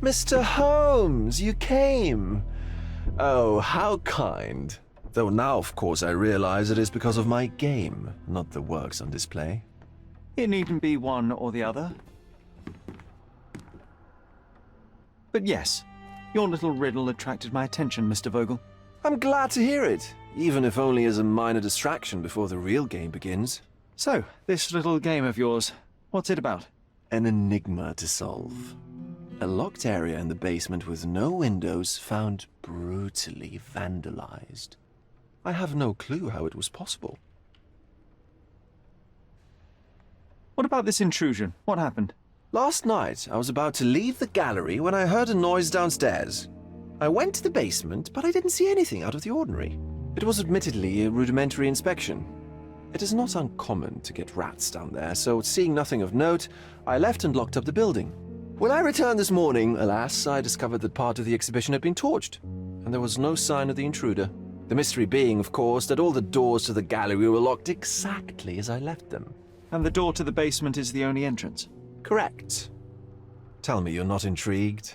Mr. Holmes, you came. Oh, how kind. Though now, of course, I realize it is because of my game, not the works on display. It needn't be one or the other. But yes, your little riddle attracted my attention, Mr. Vogel. I'm glad to hear it, even if only as a minor distraction before the real game begins. So, this little game of yours, what's it about? An enigma to solve. A locked area in the basement with no windows found brutally vandalized. I have no clue how it was possible. What about this intrusion? What happened? Last night, I was about to leave the gallery when I heard a noise downstairs. I went to the basement, but I didn't see anything out of the ordinary. It was admittedly a rudimentary inspection. It is not uncommon to get rats down there, so seeing nothing of note, I left and locked up the building. When I returned this morning, alas, I discovered that part of the exhibition had been torched, and there was no sign of the intruder. The mystery being, of course, that all the doors to the gallery were locked exactly as I left them. And the door to the basement is the only entrance? Correct. Tell me you're not intrigued.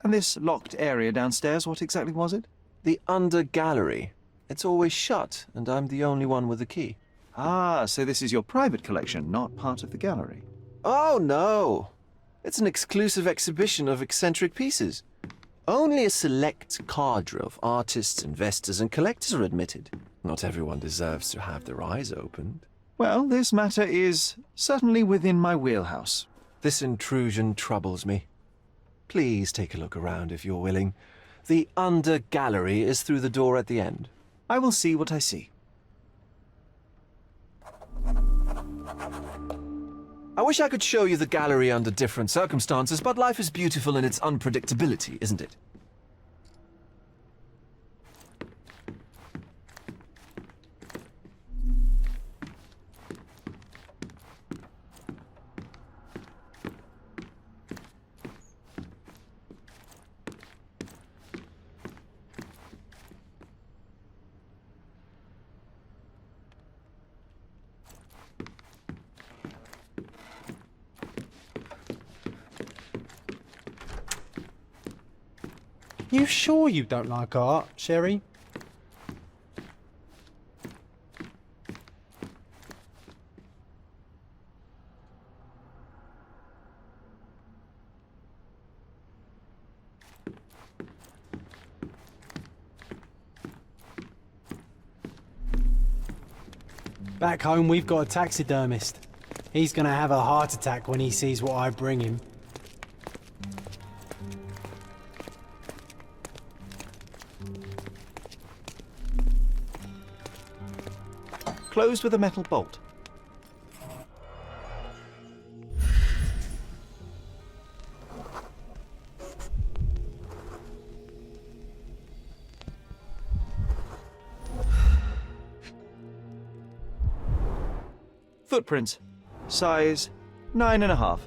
And this locked area downstairs, what exactly was it? The under gallery. It's always shut, and I'm the only one with the key. Ah, so this is your private collection, not part of the gallery. Oh, no. It's an exclusive exhibition of eccentric pieces. Only a select cadre of artists, investors, and collectors are admitted. Not everyone deserves to have their eyes opened. Well, this matter is certainly within my wheelhouse. This intrusion troubles me. Please take a look around if you're willing. The under gallery is through the door at the end. I will see what I see. I wish I could show you the gallery under different circumstances, but life is beautiful in its unpredictability, isn't it? You sure you don't like art, Sherry? Back home we've got a taxidermist. He's gonna have a heart attack when he sees what I bring him. Closed with a metal bolt. Footprints. Size 9.5.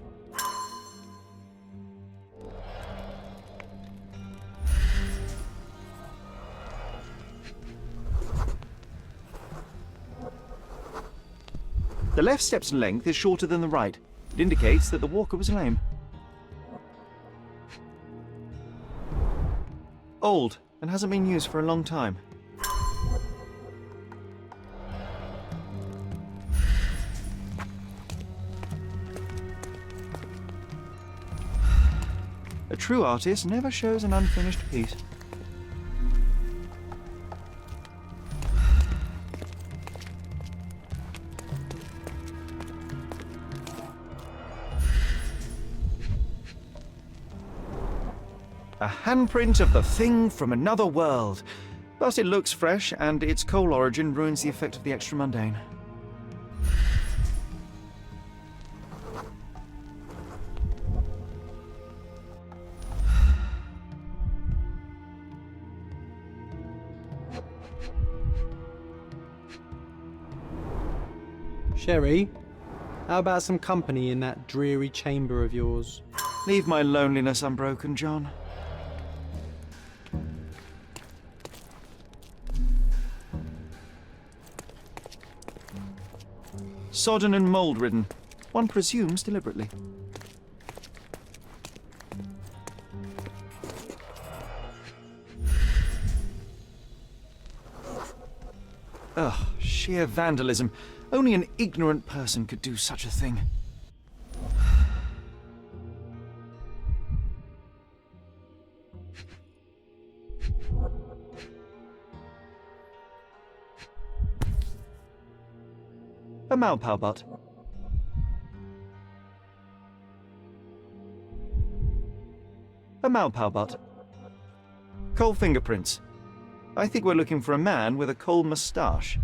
The left step's length is shorter than the right. It indicates that the walker was lame. Old, and hasn't been used for a long time. A true artist never shows an unfinished piece. A handprint of the thing from another world. But it looks fresh, and its coal origin ruins the effect of the extra mundane. Sherry, how about some company in that dreary chamber of yours? Leave my loneliness unbroken, John. Sodden and mould-ridden. One presumes deliberately. Ugh, sheer vandalism. Only an ignorant person could do such a thing. A Malpalbot. A Malpalbot. Coal fingerprints. I think we're looking for a man with a coal moustache.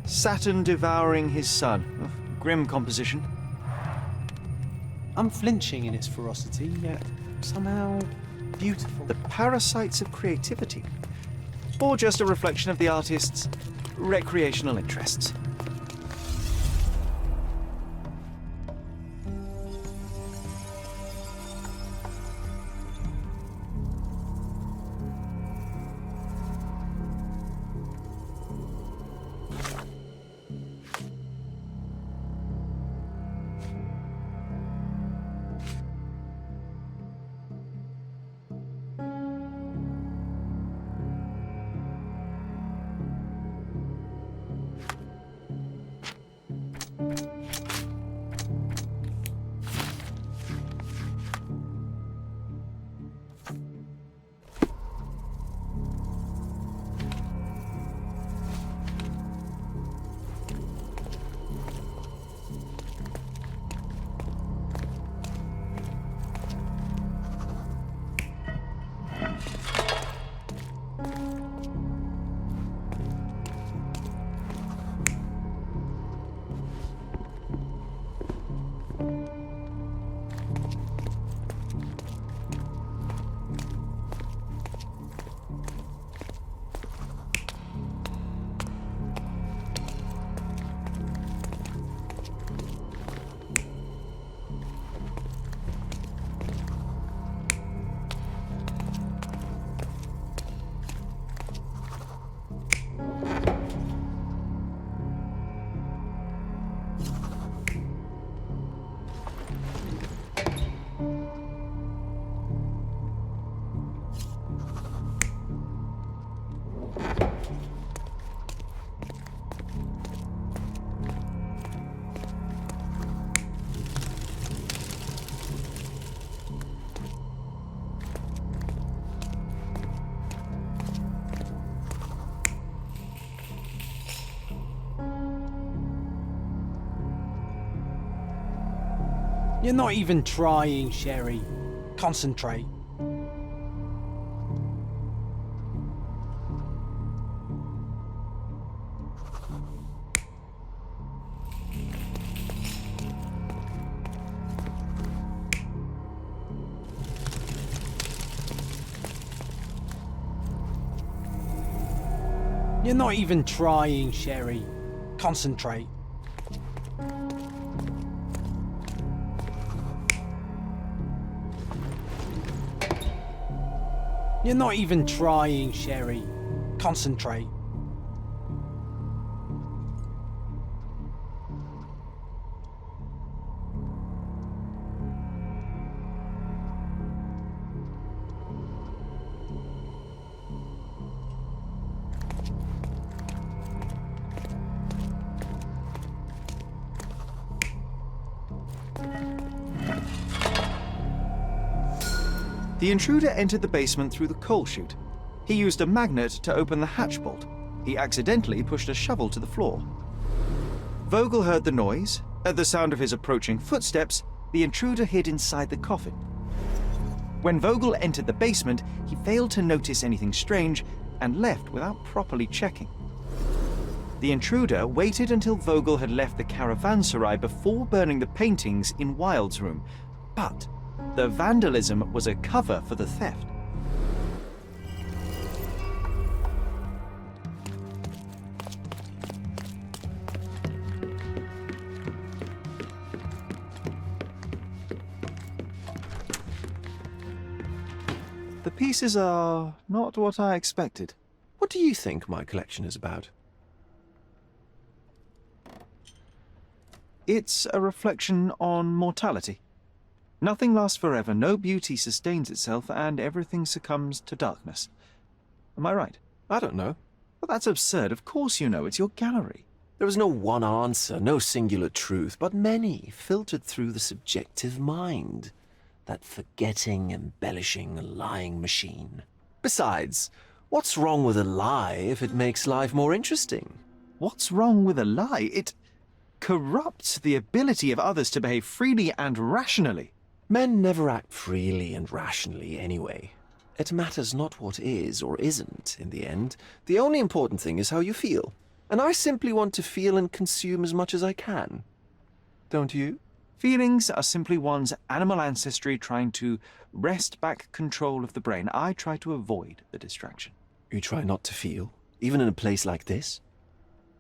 Saturn devouring his sun. Grim composition. Unflinching in its ferocity, yet somehow beautiful. The parasites of creativity. Or just a reflection of the artist's recreational interests. You're not even trying, Sherry. Concentrate. You're not even trying, Sherry. Concentrate. You're not even trying, Sherry. Concentrate. The intruder entered the basement through the coal chute. He used a magnet to open the hatch bolt. He accidentally pushed a shovel to the floor. Vogel heard the noise. At the sound of his approaching footsteps, the intruder hid inside the coffin. When Vogel entered the basement, he failed to notice anything strange and left without properly checking. The intruder waited until Vogel had left the caravanserai before burning the paintings in Wilde's room, but the vandalism was a cover for the theft. The pieces are not what I expected. What do you think my collection is about? It's a reflection on mortality. Nothing lasts forever, no beauty sustains itself, and everything succumbs to darkness. Am I right? I don't know. Well, that's absurd. Of course you know. It's your gallery. There is no one answer, no singular truth, but many filtered through the subjective mind. That forgetting, embellishing, lying machine. Besides, what's wrong with a lie if it makes life more interesting? What's wrong with a lie? It corrupts the ability of others to behave freely and rationally. Men never act freely and rationally anyway. It matters not what is or isn't in the end. The only important thing is how you feel. And I simply want to feel and consume as much as I can. Don't you? Feelings are simply one's animal ancestry trying to wrest back control of the brain. I try to avoid the distraction. You try not to feel, even in a place like this?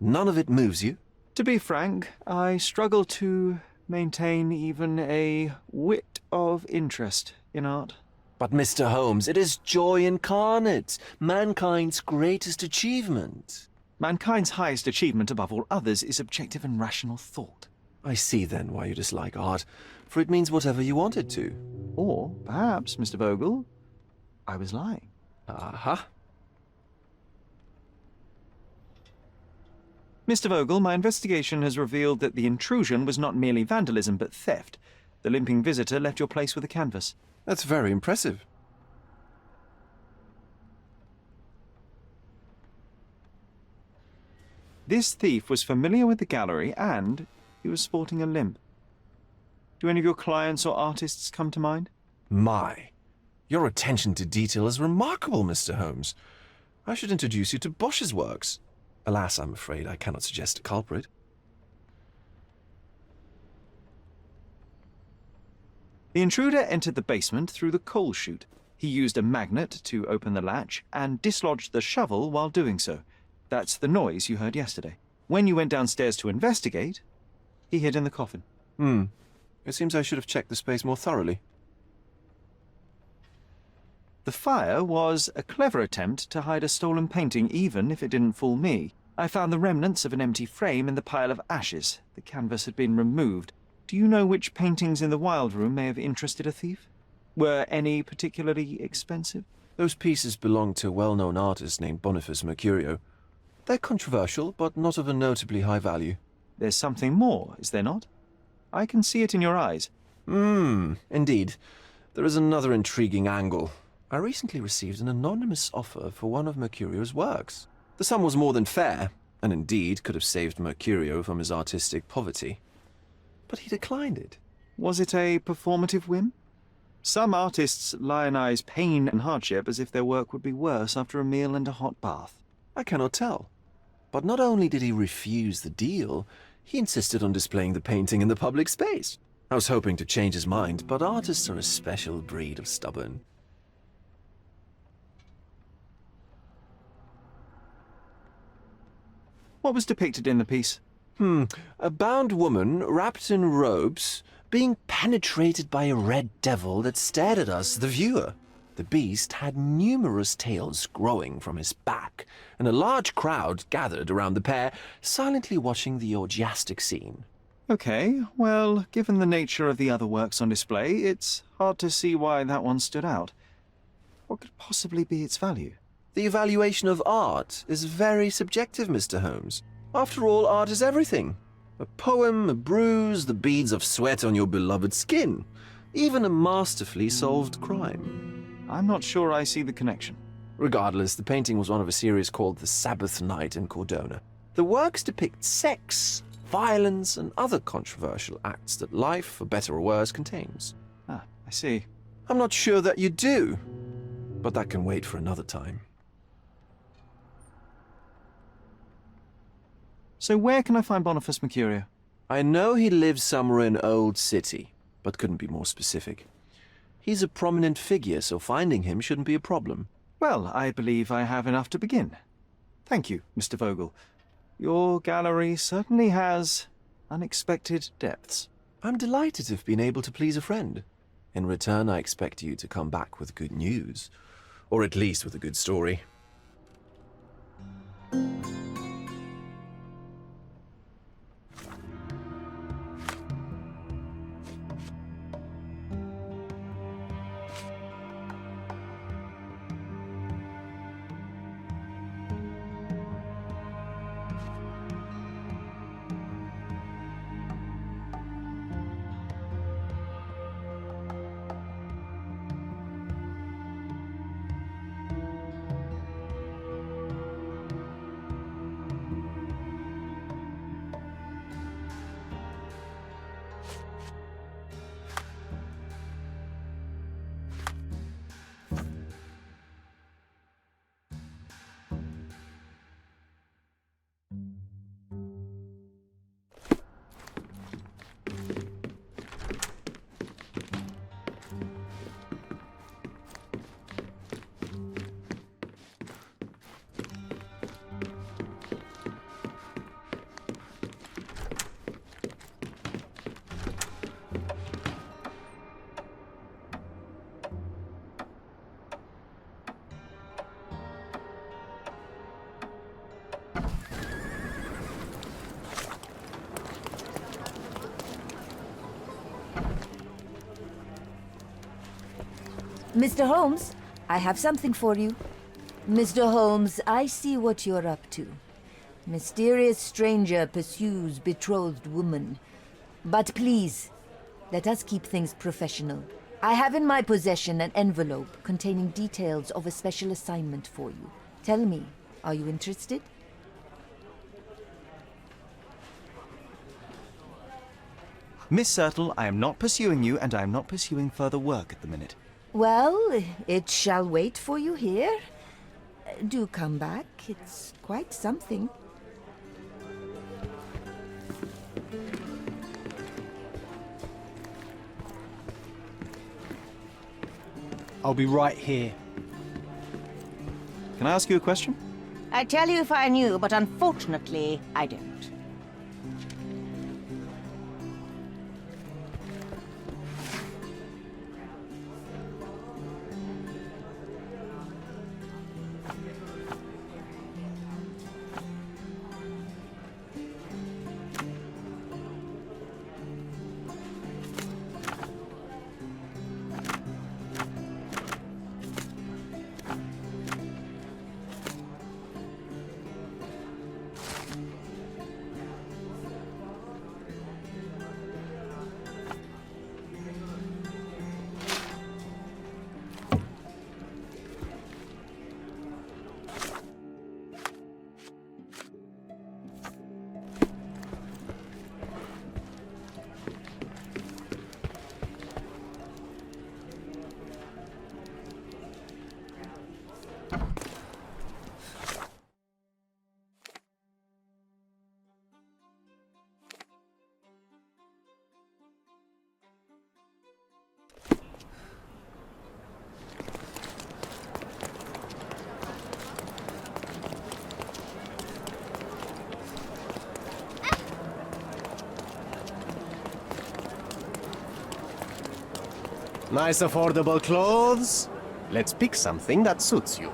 None of it moves you? To be frank, I struggle to maintain even a whit of interest in art. But Mr. Holmes, it is joy incarnate, mankind's greatest achievement. Mankind's highest achievement above all others is objective and rational thought. I see then why you dislike art, for it means whatever you want it to. Or perhaps, Mr. Vogel, I was lying. Aha. Mr. Vogel, my investigation has revealed that the intrusion was not merely vandalism but theft. The limping visitor left your place with a canvas. That's very impressive. This thief was familiar with the gallery and he was sporting a limp. Do any of your clients or artists come to mind? My, your attention to detail is remarkable, Mr. Holmes. I should introduce you to Bosch's works. Alas, I'm afraid I cannot suggest a culprit. The intruder entered the basement through the coal chute. He used a magnet to open the latch and dislodged the shovel while doing so. That's the noise you heard yesterday. When you went downstairs to investigate, he hid in the coffin. It seems I should have checked the space more thoroughly. The fire was a clever attempt to hide a stolen painting, even if it didn't fool me. I found the remnants of an empty frame in the pile of ashes. The canvas had been removed. Do you know which paintings in the Wild Room may have interested a thief? Were any particularly expensive? Those pieces belong to a well-known artist named Boniface Mercurio. They're controversial, but not of a notably high value. There's something more, is there not? I can see it in your eyes. Indeed. There is another intriguing angle. I recently received an anonymous offer for one of Mercurio's works. The sum was more than fair, and indeed could have saved Mercurio from his artistic poverty. But he declined it. Was it a performative whim? Some artists lionize pain and hardship as if their work would be worse after a meal and a hot bath. I cannot tell. But not only did he refuse the deal, he insisted on displaying the painting in the public space. I was hoping to change his mind, but artists are a special breed of stubborn. What was depicted in the piece? A bound woman, wrapped in robes, being penetrated by a red devil that stared at us, the viewer. The beast had numerous tails growing from his back, and a large crowd gathered around the pair, silently watching the orgiastic scene. Okay, well, given the nature of the other works on display, it's hard to see why that one stood out. What could possibly be its value? The evaluation of art is very subjective, Mr. Holmes. After all, art is everything. A poem, a bruise, the beads of sweat on your beloved skin. Even a masterfully solved crime. I'm not sure I see the connection. Regardless, the painting was one of a series called The Sabbath Night in Cordona. The works depict sex, violence, and other controversial acts that life, for better or worse, contains. Ah, I see. I'm not sure that you do, but that can wait for another time. So where can I find Boniface Mercurio? I know he lives somewhere in Old City, but couldn't be more specific. He's a prominent figure, so finding him shouldn't be a problem. Well, I believe I have enough to begin. Thank you, Mr. Vogel. Your gallery certainly has unexpected depths. I'm delighted to have been able to please a friend. In return, I expect you to come back with good news. Or at least with a good story. Mr. Holmes, I have something for you. Mr. Holmes, I see what you're up to. Mysterious stranger pursues betrothed woman. But please, let us keep things professional. I have in my possession an envelope containing details of a special assignment for you. Tell me, are you interested? Miss Sertle, I am not pursuing you, and I am not pursuing further work at the minute. Well, it shall wait for you here. Do come back. It's quite something. I'll be right here. Can I ask you a question? I'd tell you if I knew, but unfortunately, I don't. Nice affordable clothes. Let's pick something that suits you.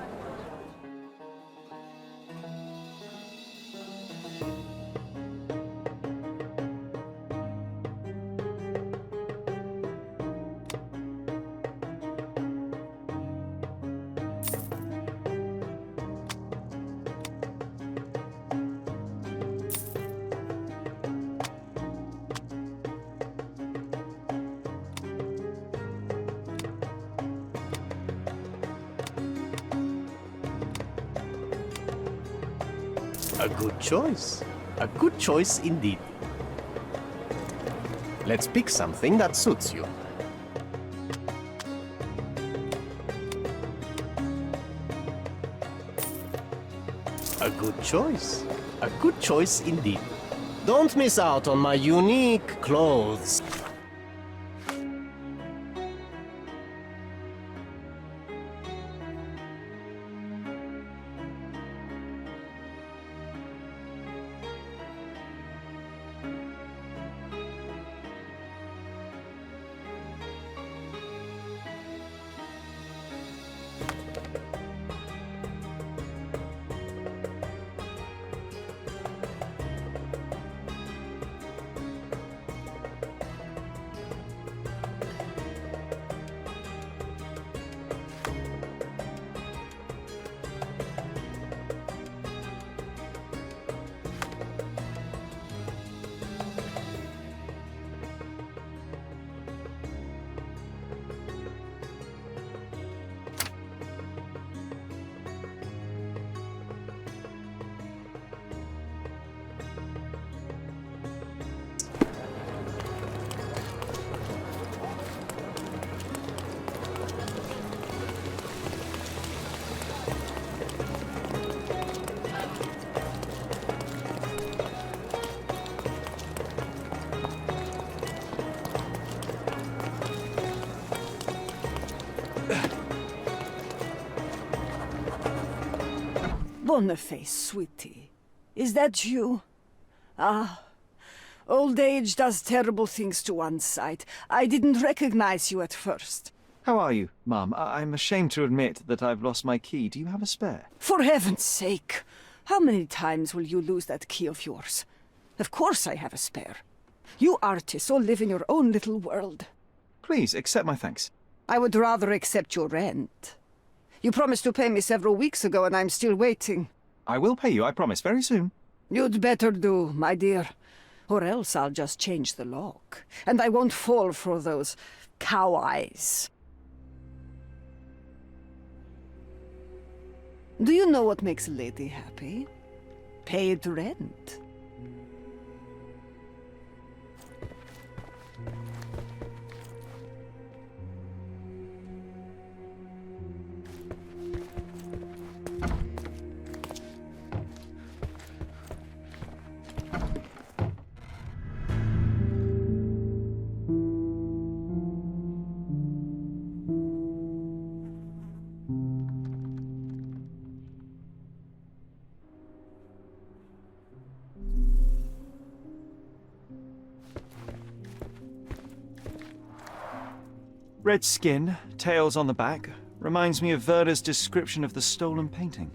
A good choice. A good choice indeed. Let's pick something that suits you. A good choice. A good choice indeed. Don't miss out on my unique clothes. Boniface, sweetie. Is that you? Ah, old age does terrible things to one's sight. I didn't recognize you at first. How are you, Mum? I'm ashamed to admit that I've lost my key. Do you have a spare? For heaven's sake! How many times will you lose that key of yours? Of course I have a spare. You artists all live in your own little world. Please, accept my thanks. I would rather accept your rent. You promised to pay me several weeks ago and I'm still waiting. I will pay you, I promise, very soon. You'd better do, my dear. Or else I'll just change the lock. And I won't fall for those cow eyes. Do you know what makes a lady happy? Paid rent. Red skin, tails on the back, reminds me of Verda's description of the stolen painting.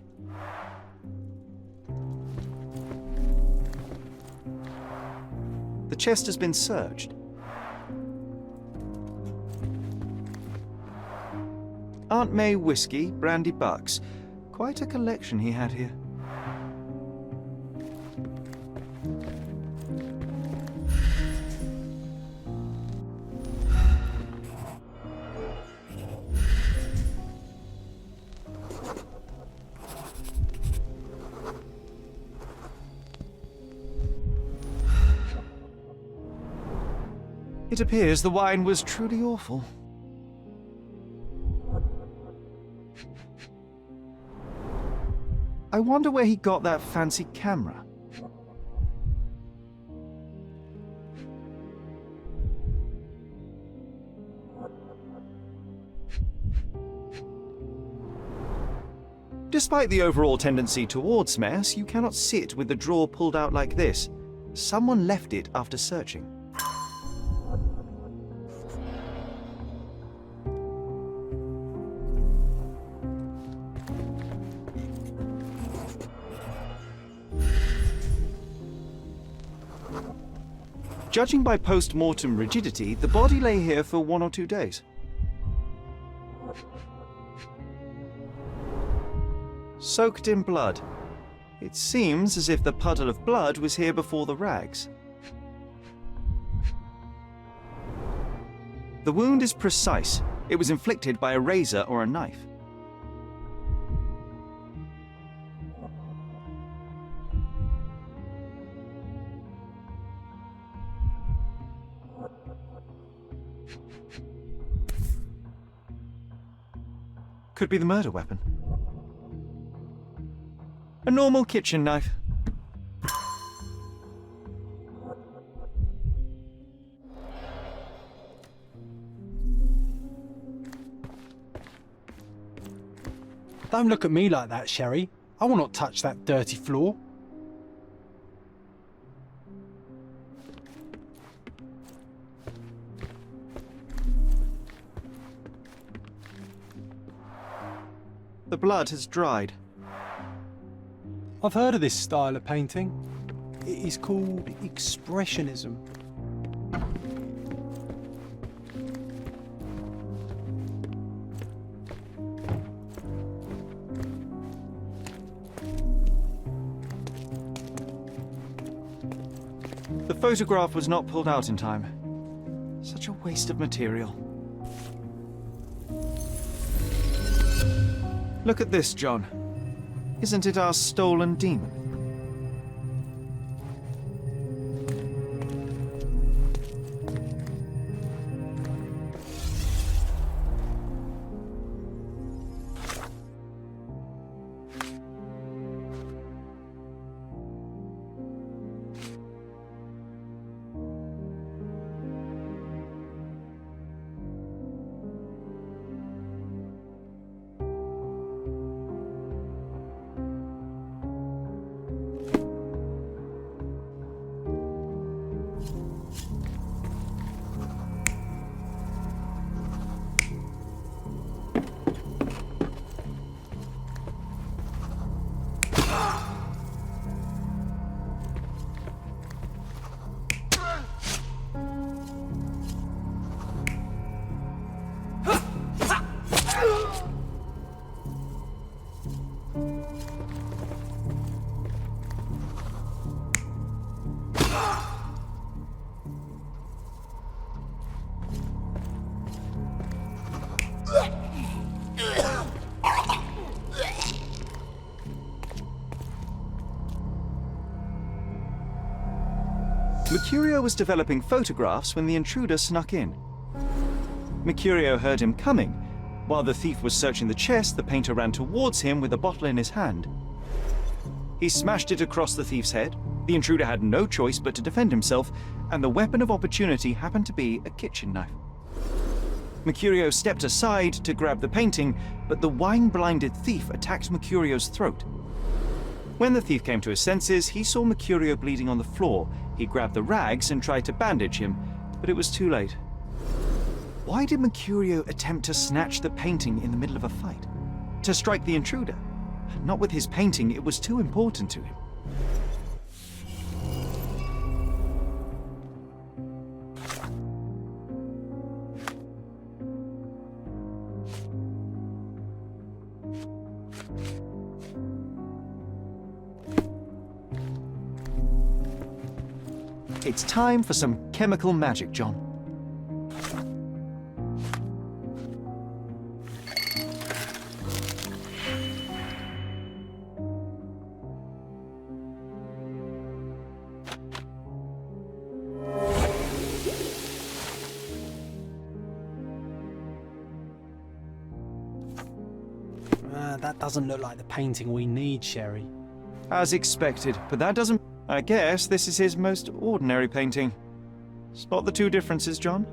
The chest has been searched. Aunt May whiskey, brandy bucks. Quite a collection he had here. It appears the wine was truly awful. I wonder where he got that fancy camera. Despite the overall tendency towards mess, you cannot sit with the drawer pulled out like this. Someone left it after searching. Judging by post-mortem rigidity, the body lay here for 1 or 2 days. Soaked in blood. It seems as if the puddle of blood was here before the rags. The wound is precise. It was inflicted by a razor or a knife. Could be the murder weapon. A normal kitchen knife. Don't look at me like that, Sherry. I will not touch that dirty floor. The blood has dried. I've heard of this style of painting. It is called expressionism. The photograph was not pulled out in time. Such a waste of material. Look at this, John. Isn't it our stolen demon? Mercurio was developing photographs when the intruder snuck in. Mercurio heard him coming. While the thief was searching the chest, the painter ran towards him with a bottle in his hand. He smashed it across the thief's head. The intruder had no choice but to defend himself, and the weapon of opportunity happened to be a kitchen knife. Mercurio stepped aside to grab the painting, but the wine-blinded thief attacked Mercurio's throat. When the thief came to his senses, he saw Mercurio bleeding on the floor. He grabbed the rags and tried to bandage him, but it was too late. Why did Mercurio attempt to snatch the painting in the middle of a fight? To strike the intruder? Not with his painting, it was too important to him. It's time for some chemical magic, John. That doesn't look like the painting we need, Sherry. As expected, but that doesn't... I guess this is his most ordinary painting. Spot the two differences, John?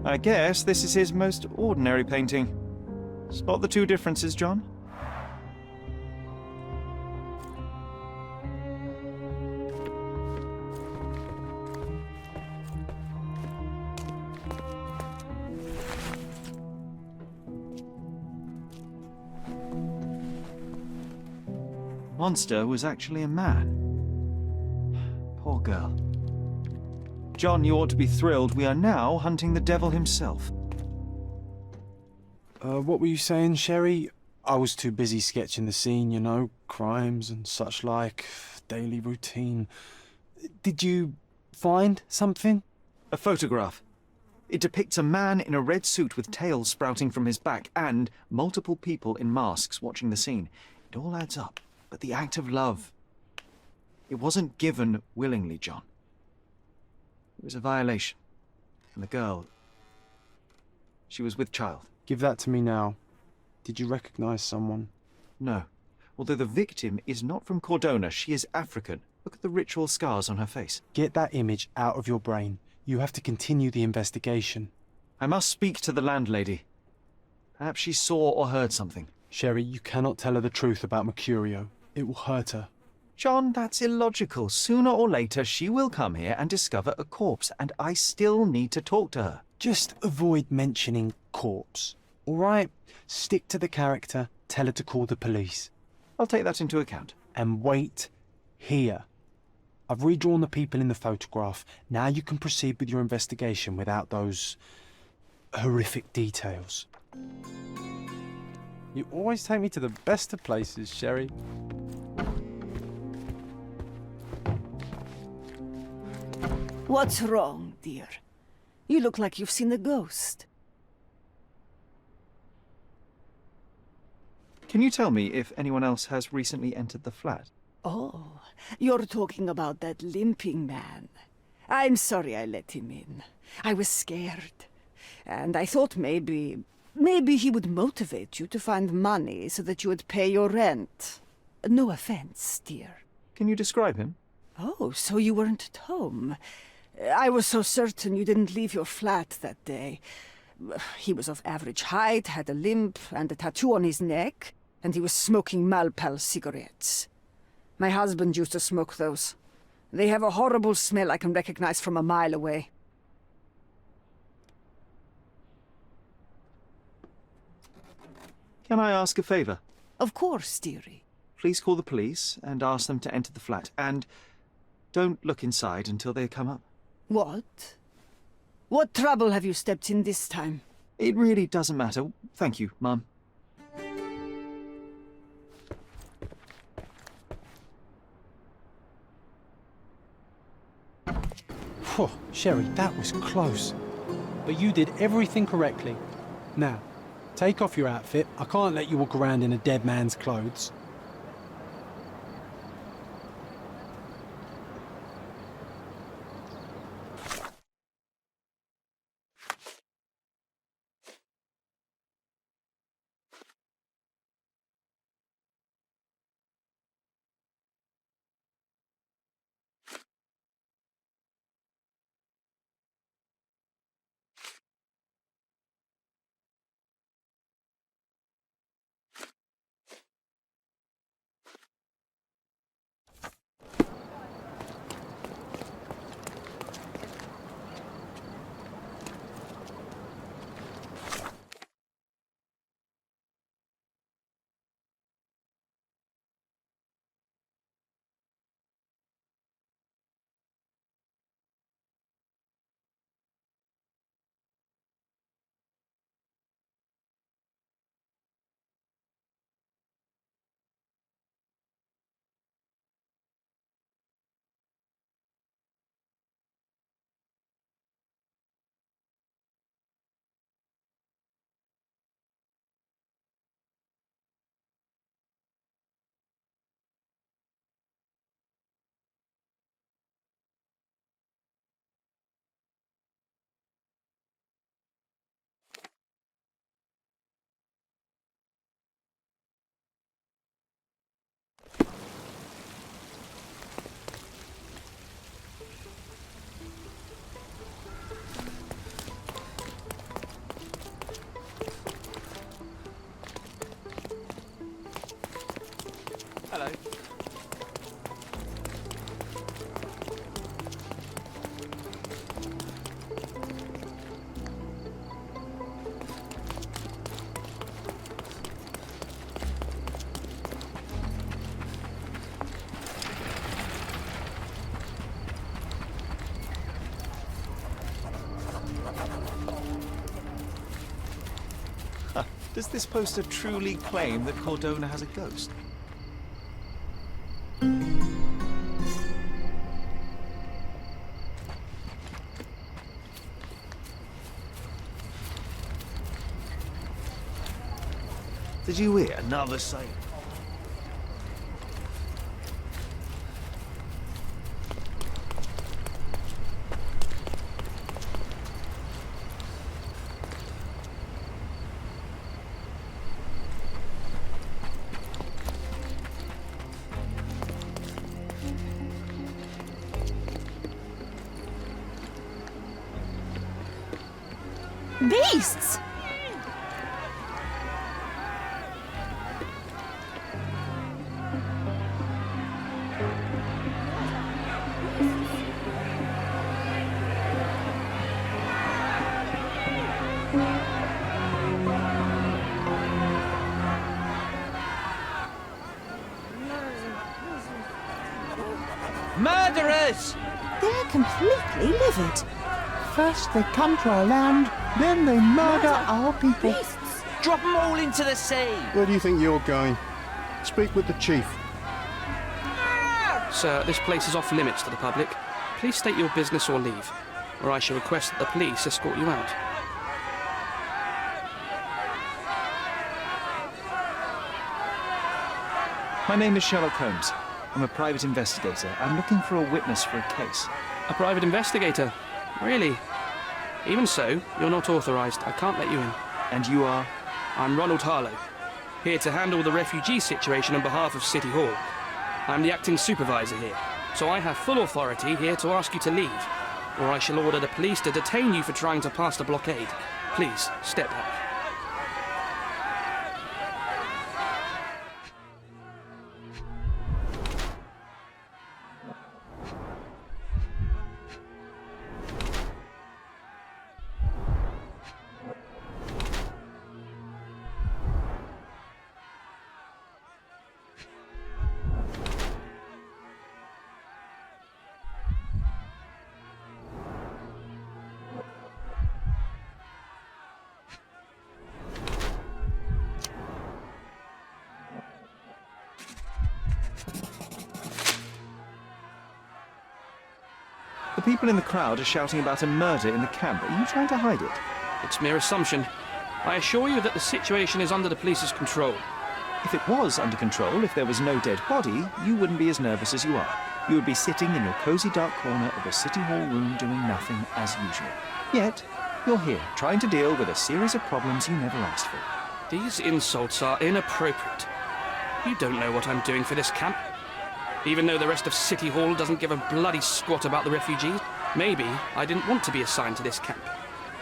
I guess this is his most ordinary painting. Spot the two differences, John? Monster was actually a man. Poor girl. John, you ought to be thrilled. We are now hunting the devil himself. What were you saying, Sherry? I was too busy sketching the scene, you know, crimes and such like, daily routine. Did you find something? A photograph. It depicts a man in a red suit with tails sprouting from his back and multiple people in masks watching the scene. It all adds up. But the act of love, it wasn't given willingly, John. It was a violation. And the girl, she was with child. Give that to me now. Did you recognize someone? No. Although the victim is not from Cordona, she is African. Look at the ritual scars on her face. Get that image out of your brain. You have to continue the investigation. I must speak to the landlady. Perhaps she saw or heard something. Sherry, you cannot tell her the truth about Mercurio. It will hurt her. John, that's illogical. Sooner or later, she will come here and discover a corpse, and I still need to talk to her. Just avoid mentioning corpse, all right? Stick to the character, tell her to call the police. I'll take that into account. And wait here. I've redrawn the people in the photograph. Now you can proceed with your investigation without those horrific details. You always take me to the best of places, Sherry. What's wrong, dear? You look like you've seen a ghost. Can you tell me if anyone else has recently entered the flat? Oh, you're talking about that limping man. I'm sorry I let him in. I was scared. And I thought maybe he would motivate you to find money so that you would pay your rent. No offense, dear. Can you describe him? Oh, so you weren't at home. I was so certain you didn't leave your flat that day. He was of average height, had a limp and a tattoo on his neck, and he was smoking Malpal cigarettes. My husband used to smoke those. They have a horrible smell I can recognize from a mile away. Can I ask a favor? Of course, dearie. Please call the police and ask them to enter the flat, and don't look inside until they come up. What? What trouble have you stepped in this time? It really doesn't matter. Thank you, Mum. Phew, Sherry, that was close. But you did everything correctly. Now, take off your outfit. I can't let you walk around in a dead man's clothes. Hello. Does this poster truly claim that Cordona has a ghost? Did you hear another sight? Beasts! Murderers! They're completely livid. First they come to our land, then they murder our people. Beasts! Drop them all into the sea! Where do you think you're going? Speak with the chief. Sir, this place is off limits to the public. Please state your business or leave, or I shall request that the police escort you out. My name is Sherlock Holmes. I'm a private investigator. I'm looking for a witness for a case. A private investigator? Really? Even so, you're not authorized. I can't let you in. And you are? I'm Ronald Harlow, here to handle the refugee situation on behalf of City Hall. I'm the acting supervisor here, so I have full authority here to ask you to leave, or I shall order the police to detain you for trying to pass the blockade. Please, step back. people in the crowd are shouting about a murder in the camp. Are you trying to hide it? It's mere assumption. I assure you that the situation is under the police's control. If it was under control, if there was no dead body, you wouldn't be as nervous as you are. You would be sitting in your cosy dark corner of a City Hall room doing nothing as usual. Yet, you're here, trying to deal with a series of problems you never asked for. These insults are inappropriate. You don't know what I'm doing for this camp. Even though the rest of City Hall doesn't give a bloody squat about the refugees, maybe I didn't want to be assigned to this camp.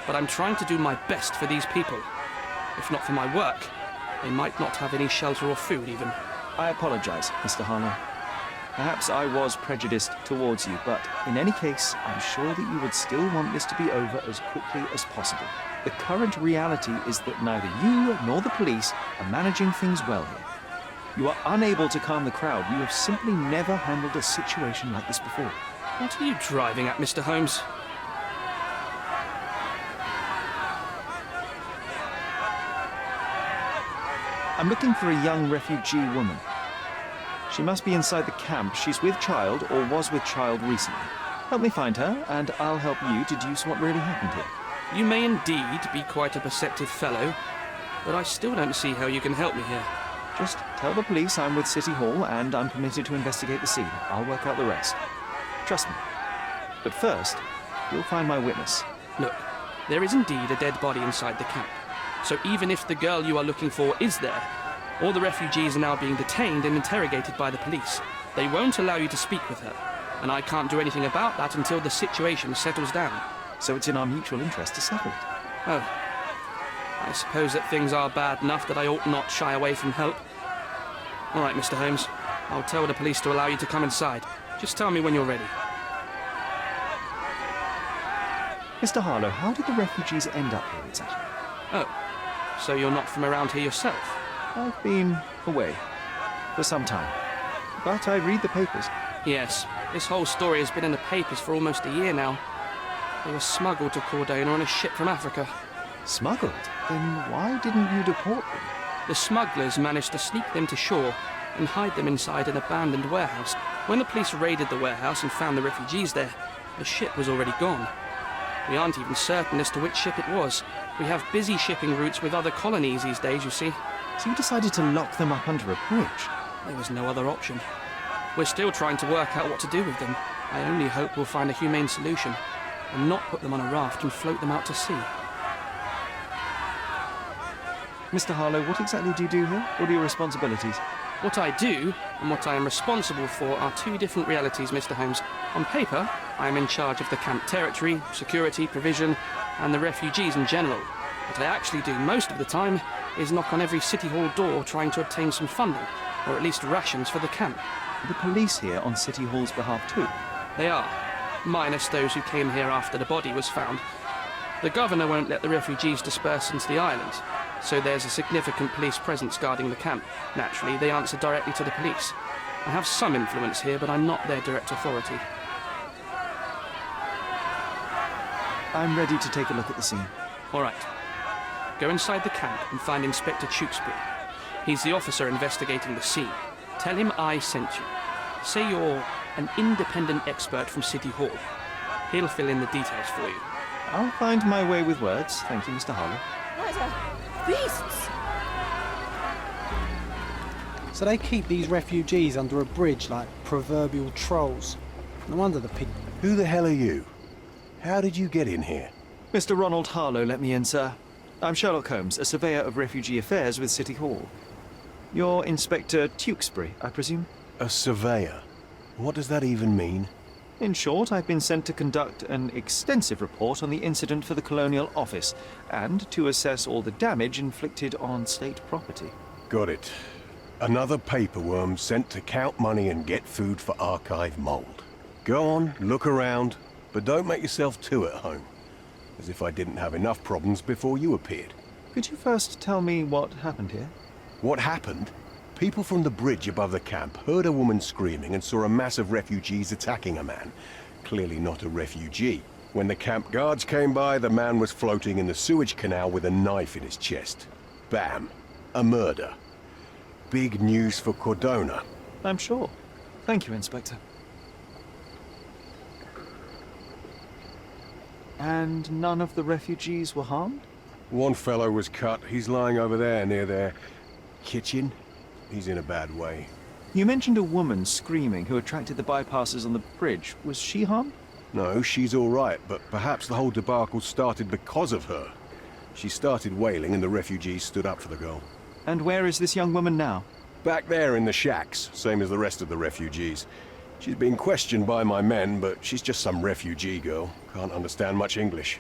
But I'm trying to do my best for these people. If not for my work, they might not have any shelter or food even. I apologize, Mr. Harlow. Perhaps I was prejudiced towards you, but in any case, I'm sure that you would still want this to be over as quickly as possible. The current reality is that neither you nor the police are managing things well here. You are unable to calm the crowd. You have simply never handled a situation like this before. What are you driving at, Mr. Holmes? I'm looking for a young refugee woman. She must be inside the camp. She's with child or was with child recently. Help me find her, and I'll help you deduce what really happened here. You may indeed be quite a perceptive fellow, but I still don't see how you can help me here. Just tell the police I'm with City Hall and I'm permitted to investigate the scene. I'll work out the rest. Trust me. But first, you'll find my witness. Look, there is indeed a dead body inside the camp. So even if the girl you are looking for is there, all the refugees are now being detained and interrogated by the police. They won't allow you to speak with her, and I can't do anything about that until the situation settles down. So it's in our mutual interest to settle it. Oh. I suppose that things are bad enough that I ought not shy away from help. All right, Mr. Holmes. I'll tell the police to allow you to come inside. Just tell me when you're ready. Mr. Harlow, how did the refugees end up here exactly? Oh, so you're not from around here yourself? I've been away for some time, but I read the papers. Yes, this whole story has been in the papers for almost a year now. They were smuggled to Cordona on a ship from Africa. Smuggled? Then why didn't you deport them? The smugglers managed to sneak them to shore and hide them inside an abandoned warehouse. When the police raided the warehouse and found the refugees there, the ship was already gone. We aren't even certain as to which ship it was. We have busy shipping routes with other colonies these days, you see. So you decided to lock them up under a bridge? There was no other option. We're still trying to work out what to do with them. I only hope we'll find a humane solution and not put them on a raft and float them out to sea. Mr. Harlow, what exactly do you do here? What are your responsibilities? What I do and what I am responsible for are two different realities, Mr. Holmes. On paper, I am in charge of the camp territory, security, provision, and the refugees in general. What I actually do most of the time is knock on every City Hall door trying to obtain some funding, or at least rations for the camp. Are the police here on City Hall's behalf too? They are, minus those who came here after the body was found. The governor won't let the refugees disperse into the island, so there's a significant police presence guarding the camp. Naturally, they answer directly to the police. I have some influence here, but I'm not their direct authority. I'm ready to take a look at the scene. All right. Go inside the camp and find Inspector Tewkesbury. He's the officer investigating the scene. Tell him I sent you. Say you're an independent expert from City Hall. He'll fill in the details for you. I'll find my way with words. Thank you, Mr. Harlow. Beasts! So they keep these refugees under a bridge like proverbial trolls. No wonder the people... Who the hell are you? How did you get in here? Mr. Ronald Harlow let me in, sir. I'm Sherlock Holmes, a surveyor of refugee affairs with City Hall. You're Inspector Tewkesbury, I presume? A surveyor? What does that even mean? In short, I've been sent to conduct an extensive report on the incident for the Colonial Office and to assess all the damage inflicted on state property. Got it. Another paperworm sent to count money and get food for archive mold. Go on, look around, but don't make yourself too at home. As if I didn't have enough problems before you appeared. Could you first tell me what happened here? What happened? People from the bridge above the camp heard a woman screaming and saw a mass of refugees attacking a man. Clearly not a refugee. When the camp guards came by, the man was floating in the sewage canal with a knife in his chest. Bam. A murder. Big news for Cordona. I'm sure. Thank you, Inspector. And none of the refugees were harmed? One fellow was cut. He's lying over there near their kitchen. He's in a bad way. You mentioned a woman screaming who attracted the bypassers on the bridge. Was she harmed? No, she's all right, but perhaps the whole debacle started because of her. She started wailing and the refugees stood up for the girl. And where is this young woman now? Back there in the shacks, same as the rest of the refugees. She's been questioned by my men, but she's just some refugee girl. Can't understand much English.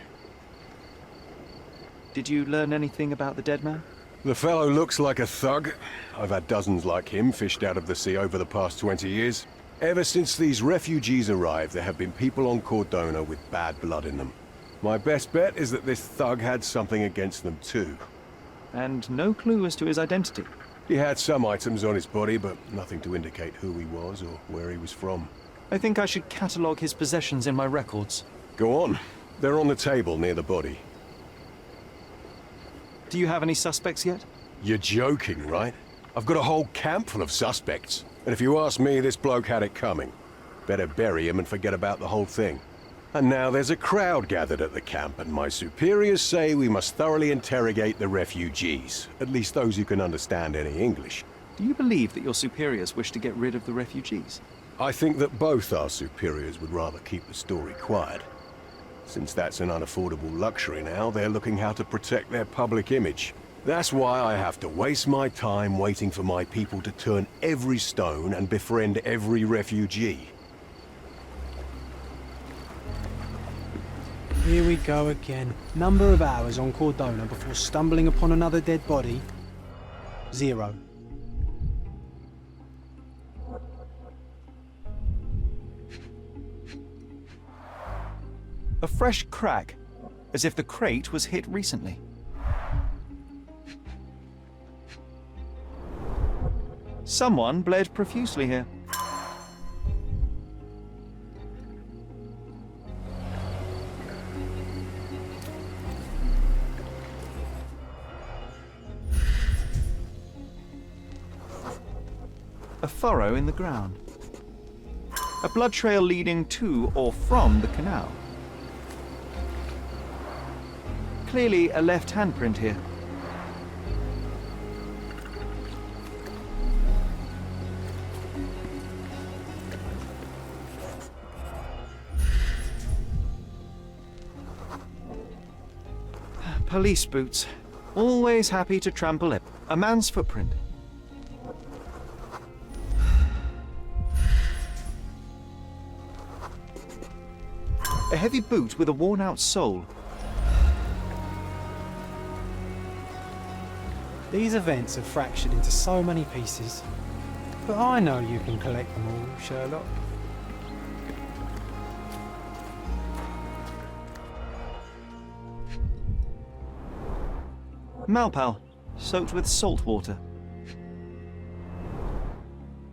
Did you learn anything about the dead man? The fellow looks like a thug. I've had dozens like him fished out of the sea over the past 20 years. Ever since these refugees arrived, there have been people on Cordona with bad blood in them. My best bet is that this thug had something against them too. And no clue as to his identity? He had some items on his body, but nothing to indicate who he was or where he was from. I think I should catalogue his possessions in my records. Go on. They're on the table near the body. Do you have any suspects yet? You're joking, right? I've got a whole camp full of suspects. And if you ask me, this bloke had it coming. Better bury him and forget about the whole thing. And now there's a crowd gathered at the camp, and my superiors say we must thoroughly interrogate the refugees. At least those who can understand any English. Do you believe that your superiors wish to get rid of the refugees? I think that both our superiors would rather keep the story quiet. Since that's an unaffordable luxury now, they're looking how to protect their public image. That's why I have to waste my time waiting for my people to turn every stone and befriend every refugee. Here we go again. Number of hours on Cordona before stumbling upon another dead body? 0. A fresh crack, as if the crate was hit recently. Someone bled profusely here. A furrow in the ground. A blood trail leading to or from the canal. Clearly a left handprint here. Police boots. Always happy to trample it. A man's footprint. A heavy boot with a worn-out sole. These events are fractured into so many pieces. But I know you can collect them all, Sherlock. Malpal, soaked with salt water.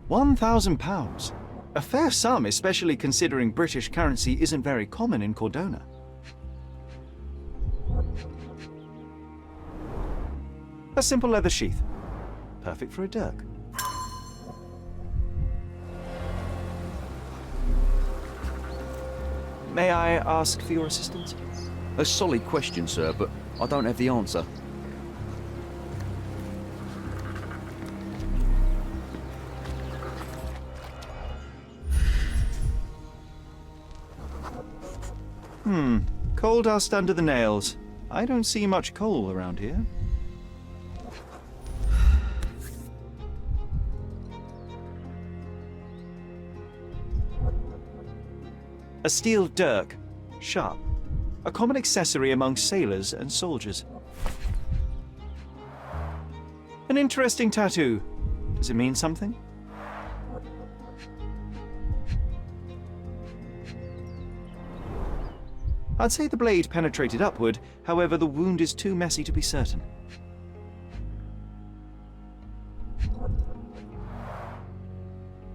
£1,000. A fair sum, especially considering British currency isn't very common in Cordona. A simple leather sheath. Perfect for a dirk. May I ask for your assistance? A solid question, sir, but I don't have the answer. Coal dust under the nails. I don't see much coal around here. A steel dirk. Sharp. A common accessory among sailors and soldiers. An interesting tattoo. Does it mean something? I'd say the blade penetrated upward, however the wound is too messy to be certain.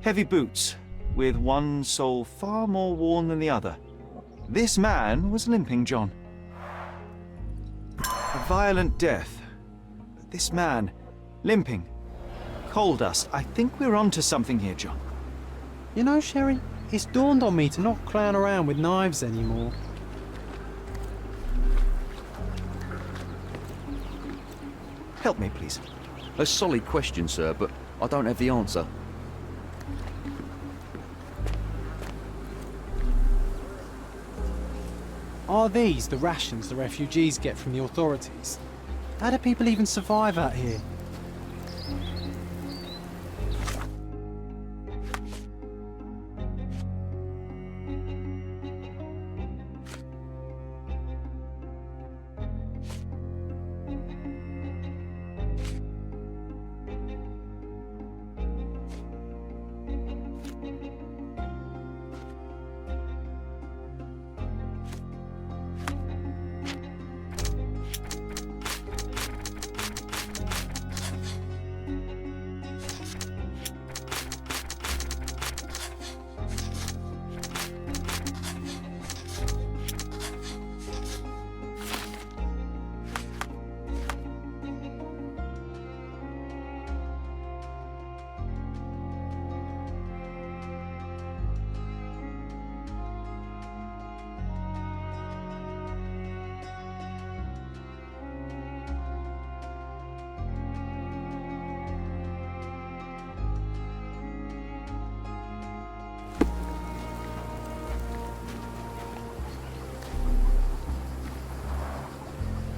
Heavy boots, with one sole far more worn than the other. This man was limping, John. A violent death. But this man, limping. Coal dust. I think we're onto something here, John. You know, Sherry, it's dawned on me to not clown around with knives anymore. Help me, please. A solid question, sir, but I don't have the answer. Are these the rations the refugees get from the authorities? How do people even survive out here?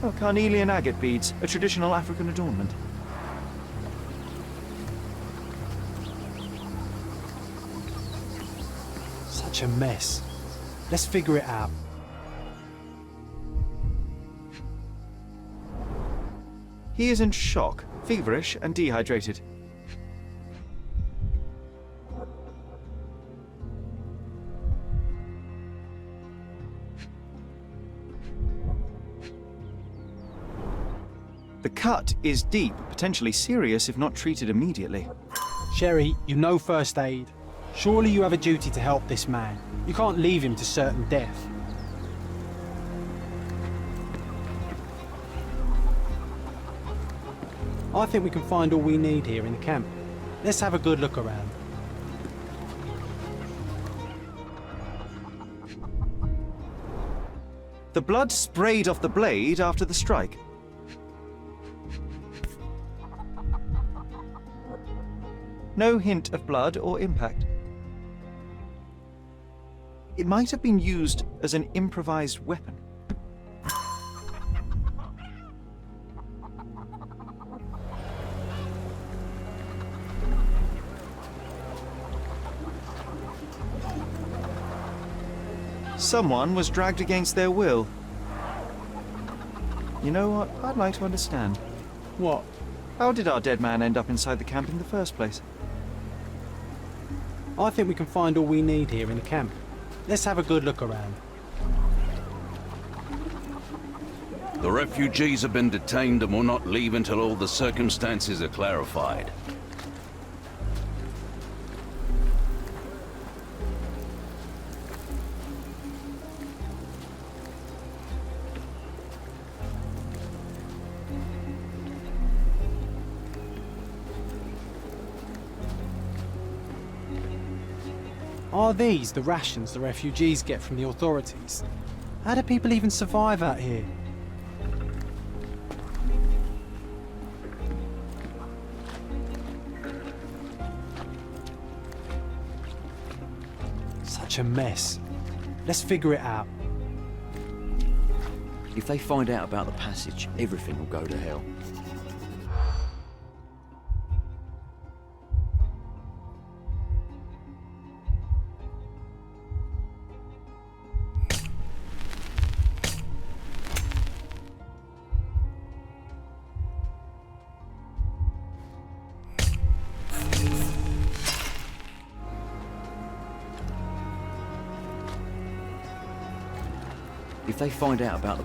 Oh, carnelian agate beads, a traditional African adornment. Such a mess. Let's figure it out. He is in shock, feverish and dehydrated. The cut is deep, potentially serious if not treated immediately. Sherry, you know first aid. Surely you have a duty to help this man. You can't leave him to certain death. I think we can find all we need here in the camp. Let's have a good look around. The blood sprayed off the blade after the strike. No hint of blood or impact. It might have been used as an improvised weapon. Someone was dragged against their will. You know what? I'd like to understand. What? How did our dead man end up inside the camp in the first place? I think we can find all we need here in the camp. Let's have a good look around. The refugees have been detained and will not leave until all the circumstances are clarified. Are these the rations the refugees get from the authorities? How do people even survive out here? Such a mess. Let's figure it out. If they find out about the passage, everything will go to hell. If they find out about the...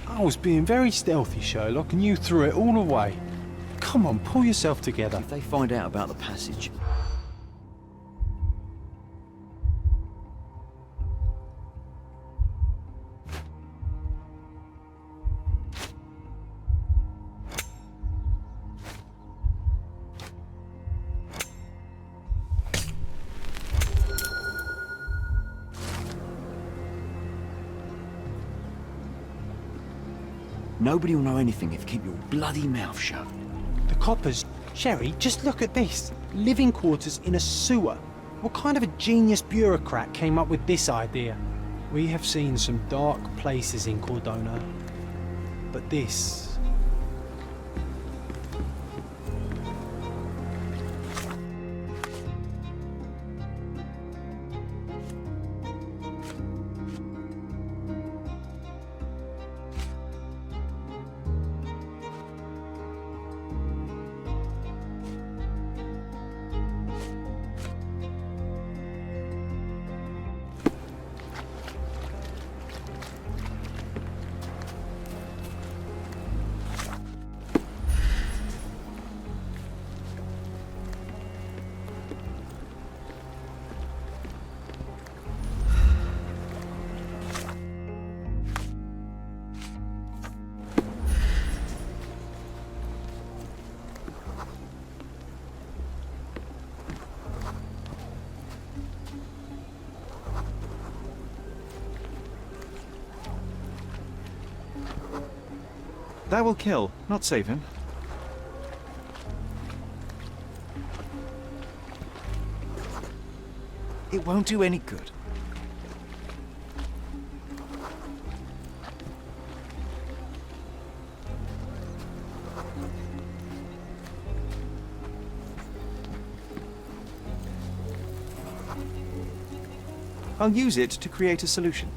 I was being very stealthy, Sherlock, and you threw it all away. Come on, pull yourself together. If they find out about the passage... Nobody will know anything if you keep your bloody mouth shut. The coppers. Sherry, just look at this. Living quarters in a sewer. What kind of a genius bureaucrat came up with this idea? We have seen some dark places in Cordona, but this... That will kill, not save him. It won't do any good. I'll use it to create a solution.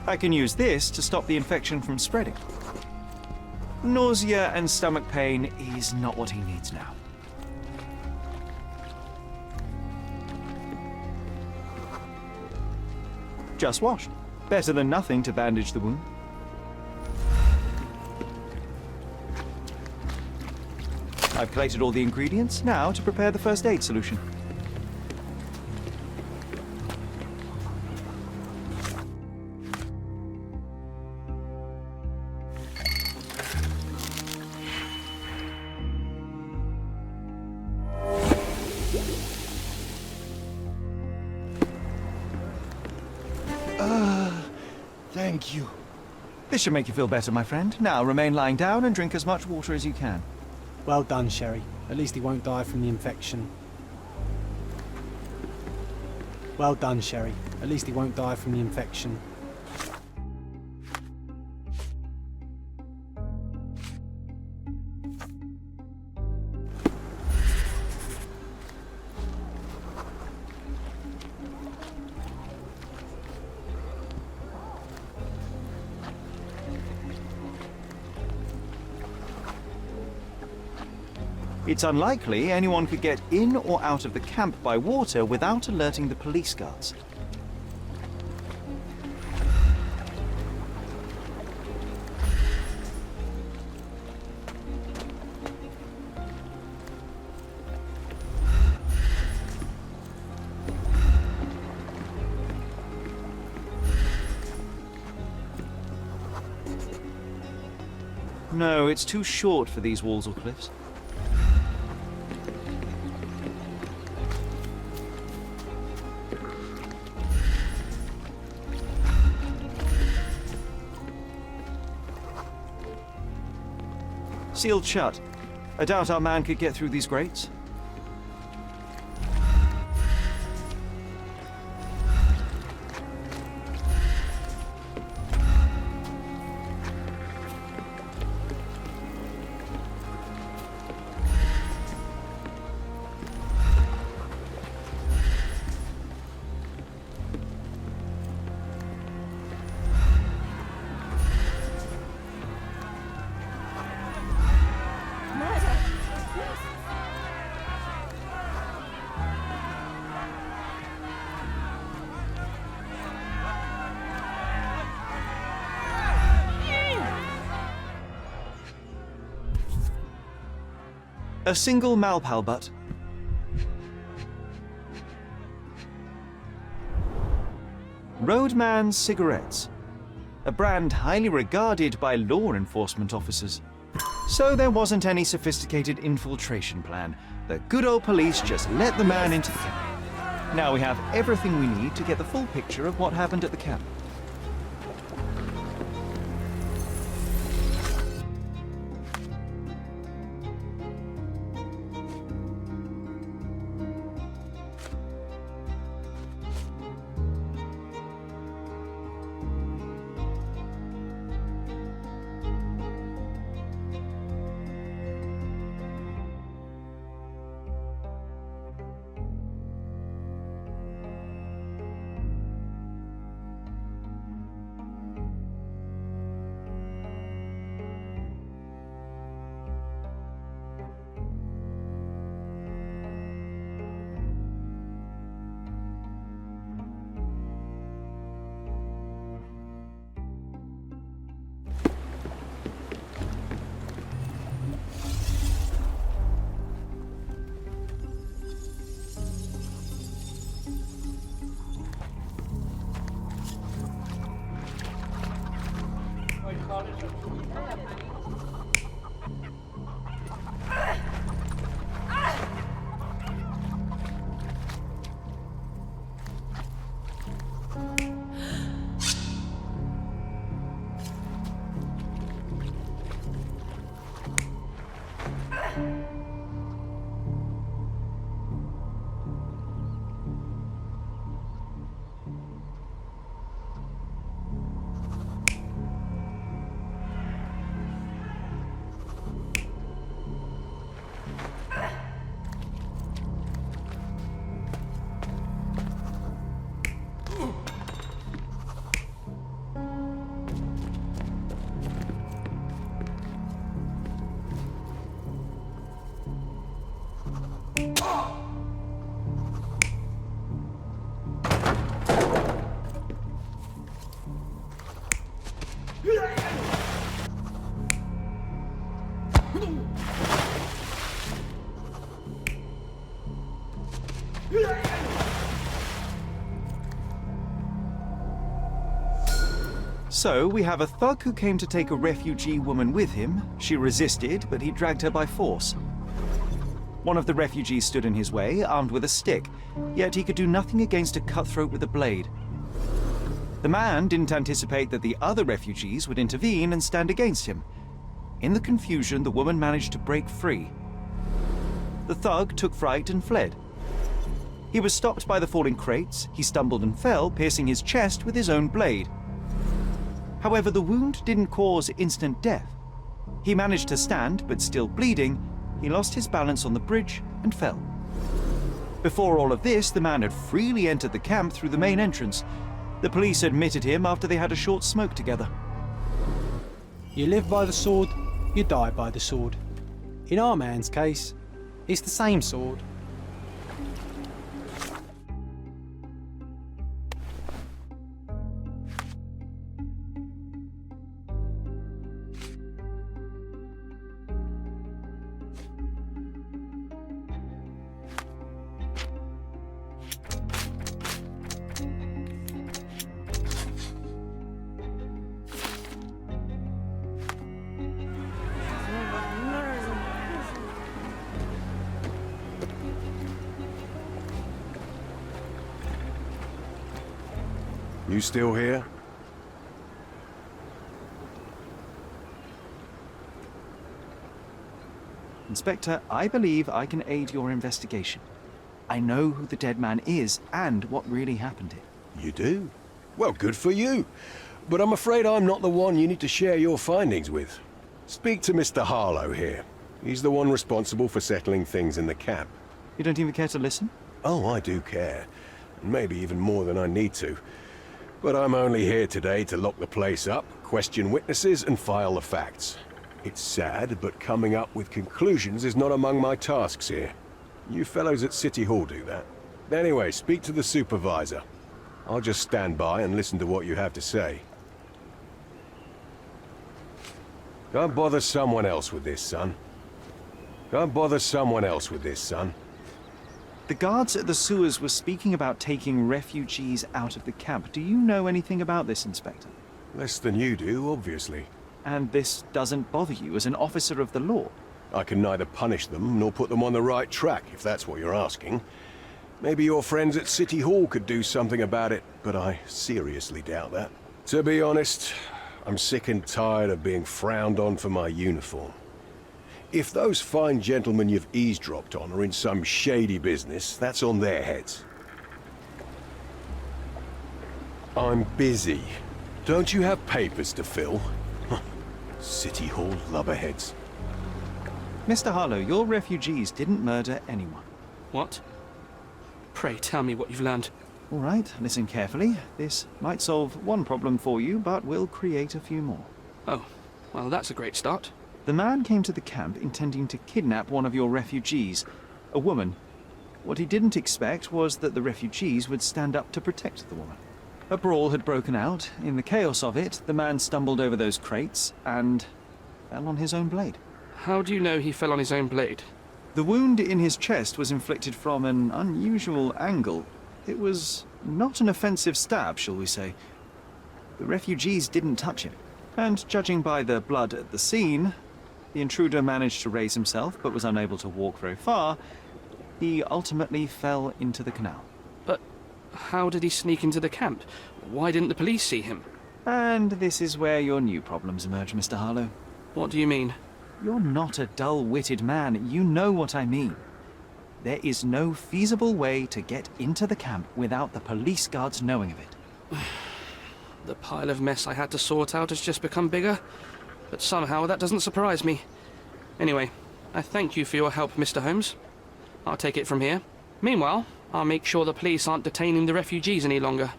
I can use this to stop the infection from spreading. Nausea and stomach pain is not what he needs now. Just washed. Better than nothing to bandage the wound. I've collated all the ingredients, now to prepare the first aid solution. Thank you. This should make you feel better, my friend. Now remain lying down and drink as much water as you can. Well done, Sherry. At least he won't die from the infection. Well done, Sherry. At least he won't die from the infection. It's unlikely anyone could get in or out of the camp by water without alerting the police guards. No, it's too short for these walls or cliffs. Sealed shut. I doubt our man could get through these grates. A single Malpal butt. Roadman cigarettes. A brand highly regarded by law enforcement officers. So there wasn't any sophisticated infiltration plan. The good old police just let the man into the camp. Now we have everything we need to get the full picture of what happened at the camp. So, we have a thug who came to take a refugee woman with him. She resisted, but he dragged her by force. One of the refugees stood in his way, armed with a stick, yet he could do nothing against a cutthroat with a blade. The man didn't anticipate that the other refugees would intervene and stand against him. In the confusion, the woman managed to break free. The thug took fright and fled. He was stopped by the falling crates. He stumbled and fell, piercing his chest with his own blade. However, the wound didn't cause instant death. He managed to stand, but still bleeding, he lost his balance on the bridge and fell. Before all of this, the man had freely entered the camp through the main entrance. The police admitted him after they had a short smoke together. You live by the sword, you die by the sword. In our man's case, it's the same sword. You still here? Inspector, I believe I can aid your investigation. I know who the dead man is and what really happened here. You do? Well, good for you. But I'm afraid I'm not the one you need to share your findings with. Speak to Mr. Harlow here. He's the one responsible for settling things in the camp. You don't even care to listen? Oh, I do care. And maybe even more than I need to. But I'm only here today to lock the place up, question witnesses, and file the facts. It's sad, but coming up with conclusions is not among my tasks here. You fellows at City Hall do that. Anyway, speak to the supervisor. I'll just stand by and listen to what you have to say. Go bother someone else with this, son. Go and bother someone else with this, son. The guards at the sewers were speaking about taking refugees out of the camp. Do you know anything about this, Inspector? Less than you do, obviously. And this doesn't bother you as an officer of the law? I can neither punish them nor put them on the right track, if that's what you're asking. Maybe your friends at City Hall could do something about it, but I seriously doubt that. To be honest, I'm sick and tired of being frowned on for my uniform. If those fine gentlemen you've eavesdropped on are in some shady business, that's on their heads. I'm busy. Don't you have papers to fill? City Hall lubberheads. Mr. Harlow, your refugees didn't murder anyone. What? Pray tell me what you've learned. All right, listen carefully. This might solve one problem for you, but will create a few more. Oh, well, that's a great start. The man came to the camp intending to kidnap one of your refugees, a woman. What he didn't expect was that the refugees would stand up to protect the woman. A brawl had broken out. In the chaos of it, the man stumbled over those crates and fell on his own blade. How do you know he fell on his own blade? The wound in his chest was inflicted from an unusual angle. It was not an offensive stab, shall we say. The refugees didn't touch him. And judging by the blood at the scene, the intruder managed to raise himself but was unable to walk very far. He ultimately fell into the canal. But how did he sneak into the camp? Why didn't the police see him? And this is where your new problems emerge, Mr. Harlow. What do you mean? You're not a dull-witted man. You know what I mean. There is no feasible way to get into the camp without the police guards knowing of it. The pile of mess I had to sort out has just become bigger, but somehow that doesn't surprise me. Anyway, I thank you for your help, Mr. Holmes. I'll take it from here. Meanwhile, I'll make sure the police aren't detaining the refugees any longer.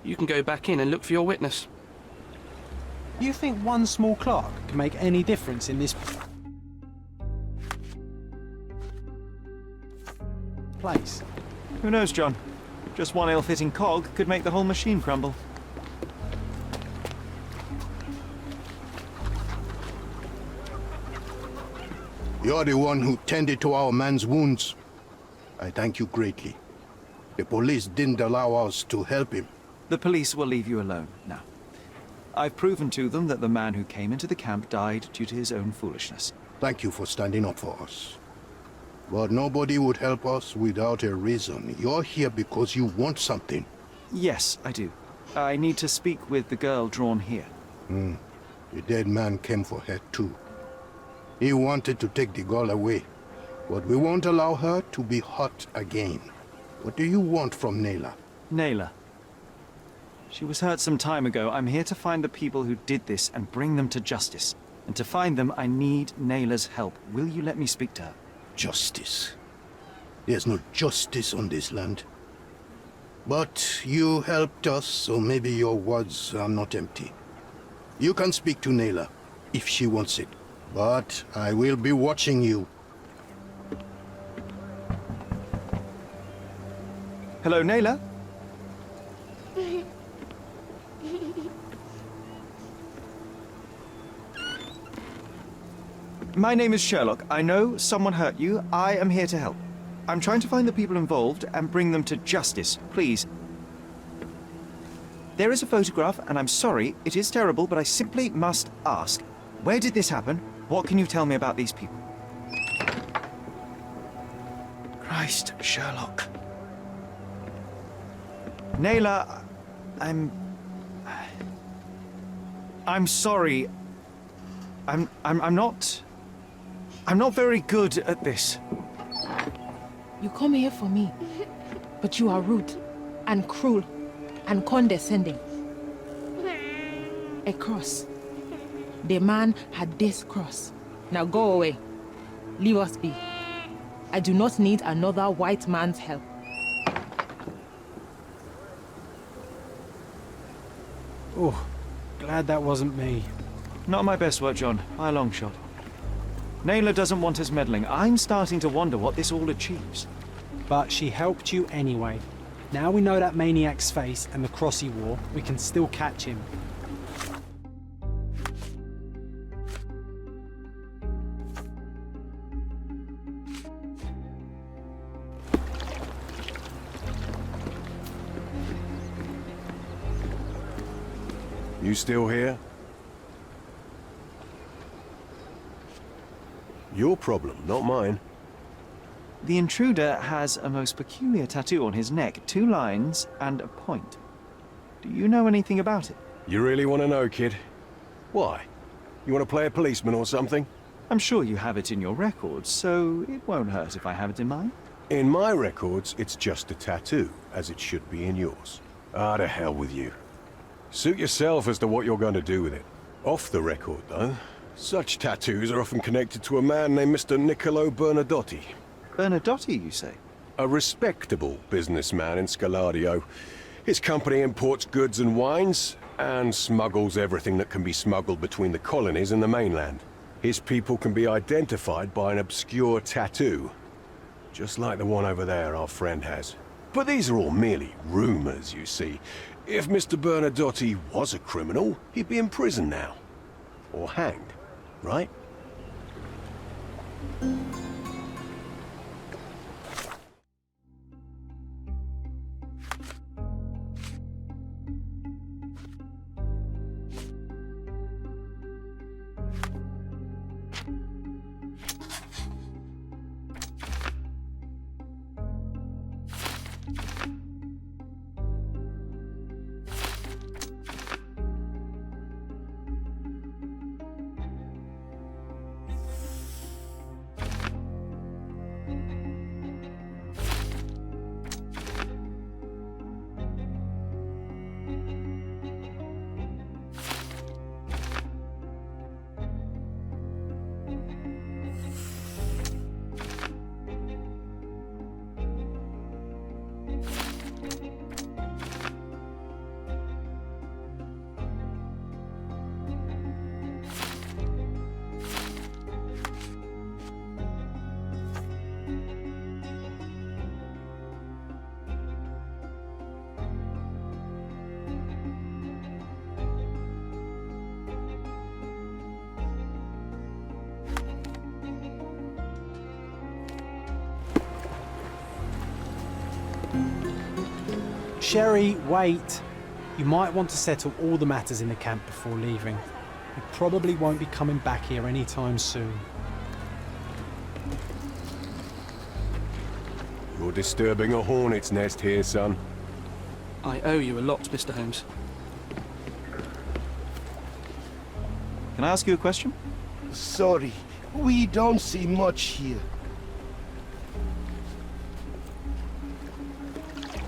You can go back in and look for your witness. You think one small clerk can make any difference in this place? Who knows, John? Just one ill-fitting cog could make the whole machine crumble. You're the one who tended to our man's wounds. I thank you greatly. The police didn't allow us to help him. The police will leave you alone now. I've proven to them that the man who came into the camp died due to his own foolishness. Thank you for standing up for us. But nobody would help us without a reason. You're here because you want something. Yes, I do. I need to speak with the girl drawn here. The dead man came for her too. He wanted to take the girl away, but we won't allow her to be hurt again. What do you want from Naylor? Naylor. She was hurt some time ago. I'm here to find the people who did this and bring them to justice. And to find them, I need Naylor's help. Will you let me speak to her? Justice. There's no justice on this land. But you helped us, so maybe your words are not empty. You can speak to Naylor, if she wants it. But I will be watching you. Hello, Naylor? My name is Sherlock. I know someone hurt you. I am here to help. I'm trying to find the people involved and bring them to justice. Please. There is a photograph, and I'm sorry, it is terrible, but I simply must ask. Where did this happen? What can you tell me about these people? Christ, Sherlock. Naylor, I'm sorry. I'm not very good at this. You come here for me, but you are rude and cruel and condescending. A cross. The man had this cross. Now go away. Leave us be. I do not need another white man's help. Oh, glad that wasn't me. Not my best work, John, by a long shot. Naylor doesn't want us meddling. I'm starting to wonder what this all achieves. But she helped you anyway. Now we know that maniac's face and the cross he wore, we can still catch him. You still here? Your problem, not mine. The intruder has a most peculiar tattoo on his neck, 2 lines and a point. Do you know anything about it? You really want to know, kid? Why? You want to play a policeman or something? I'm sure you have it in your records, so it won't hurt if I have it in mine. In my records, it's just a tattoo, as it should be in yours. Ah, to hell with you. Suit yourself as to what you're going to do with it. Off the record, though, such tattoos are often connected to a man named Mr. Niccolo Bernadotti. Bernadotti, you say? A respectable businessman in Scalario. His company imports goods and wines, and smuggles everything that can be smuggled between the colonies and the mainland. His people can be identified by an obscure tattoo, just like the one over there our friend has. But these are all merely rumors, you see. If Mr. Bernadotti was a criminal, he'd be in prison now. Or hanged, right? Sherry, wait. You might want to settle all the matters in the camp before leaving. You probably won't be coming back here anytime soon. You're disturbing a hornet's nest here, son. I owe you a lot, Mr. Holmes. Can I ask you a question? Sorry, we don't see much here.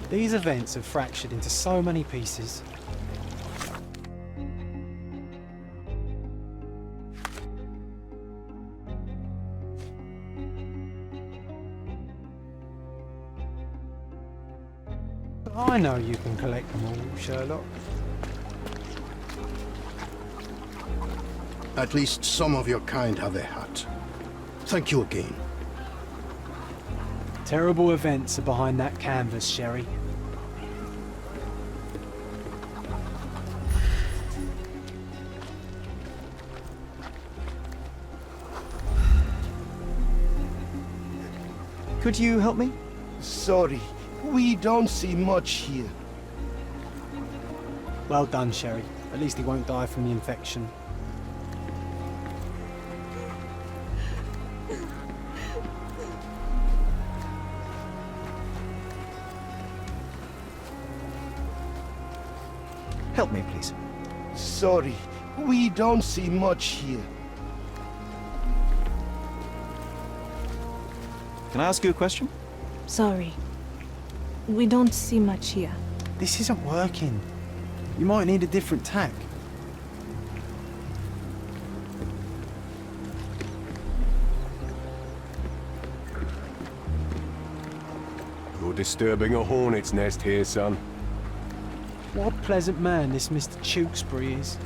These events have fractured into so many pieces. But I know you can collect them all, Sherlock. At least some of your kind have a hat. Thank you again. Terrible events are behind that canvas, Sherry. Could you help me? Sorry, we don't see much here. Well done, Sherry. At least he won't die from the infection. Help me, please. Sorry, we don't see much here. Can I ask you a question? Sorry. We don't see much here. This isn't working. You might need a different tack. You're disturbing a hornet's nest here, son. What a pleasant man this Mr. Tewkesbury is.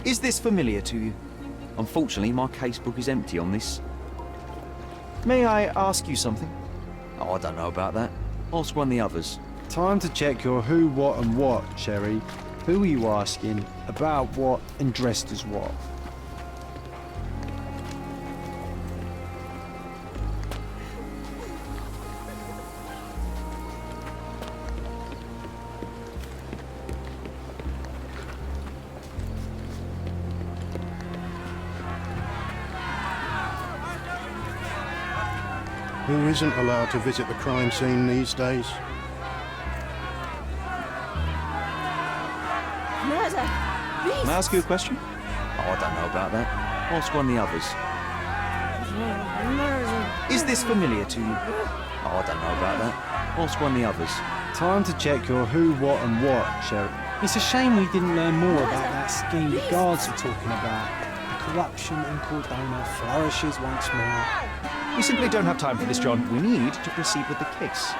Is this familiar to you? Unfortunately, my casebook is empty on this. May I ask you something? Oh, I don't know about that. Ask one of the others. Time to check your who, what and what, Sherry. Who are you asking, about what and dressed as what? Who isn't allowed to visit the crime scene these days? Murder! May I ask you a question? Oh, I don't know about that. Ask one of the others. Is this familiar to you? Oh, I don't know about that. Ask one of the others. Time to check your who, what and what, Sherry. It's a shame we didn't learn more about that scheme the guards are talking about. The corruption in Cordona flourishes once more. We simply don't have time for this, John. We need to proceed with the case.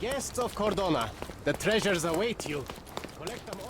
Guests of Cordona, the treasures await you. Collect them all.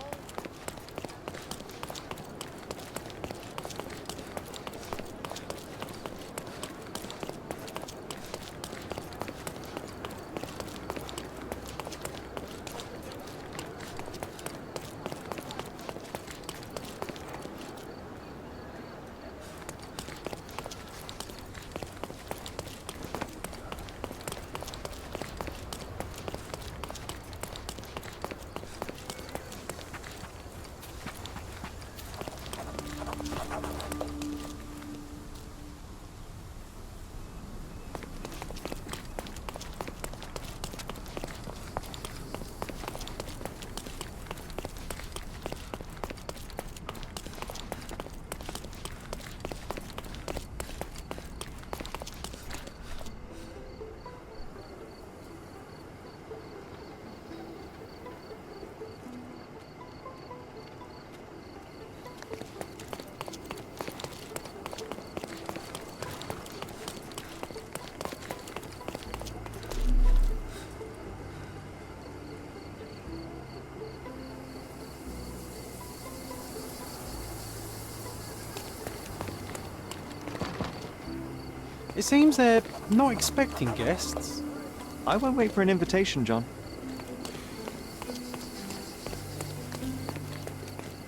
It seems they're not expecting guests. I won't wait for an invitation, John.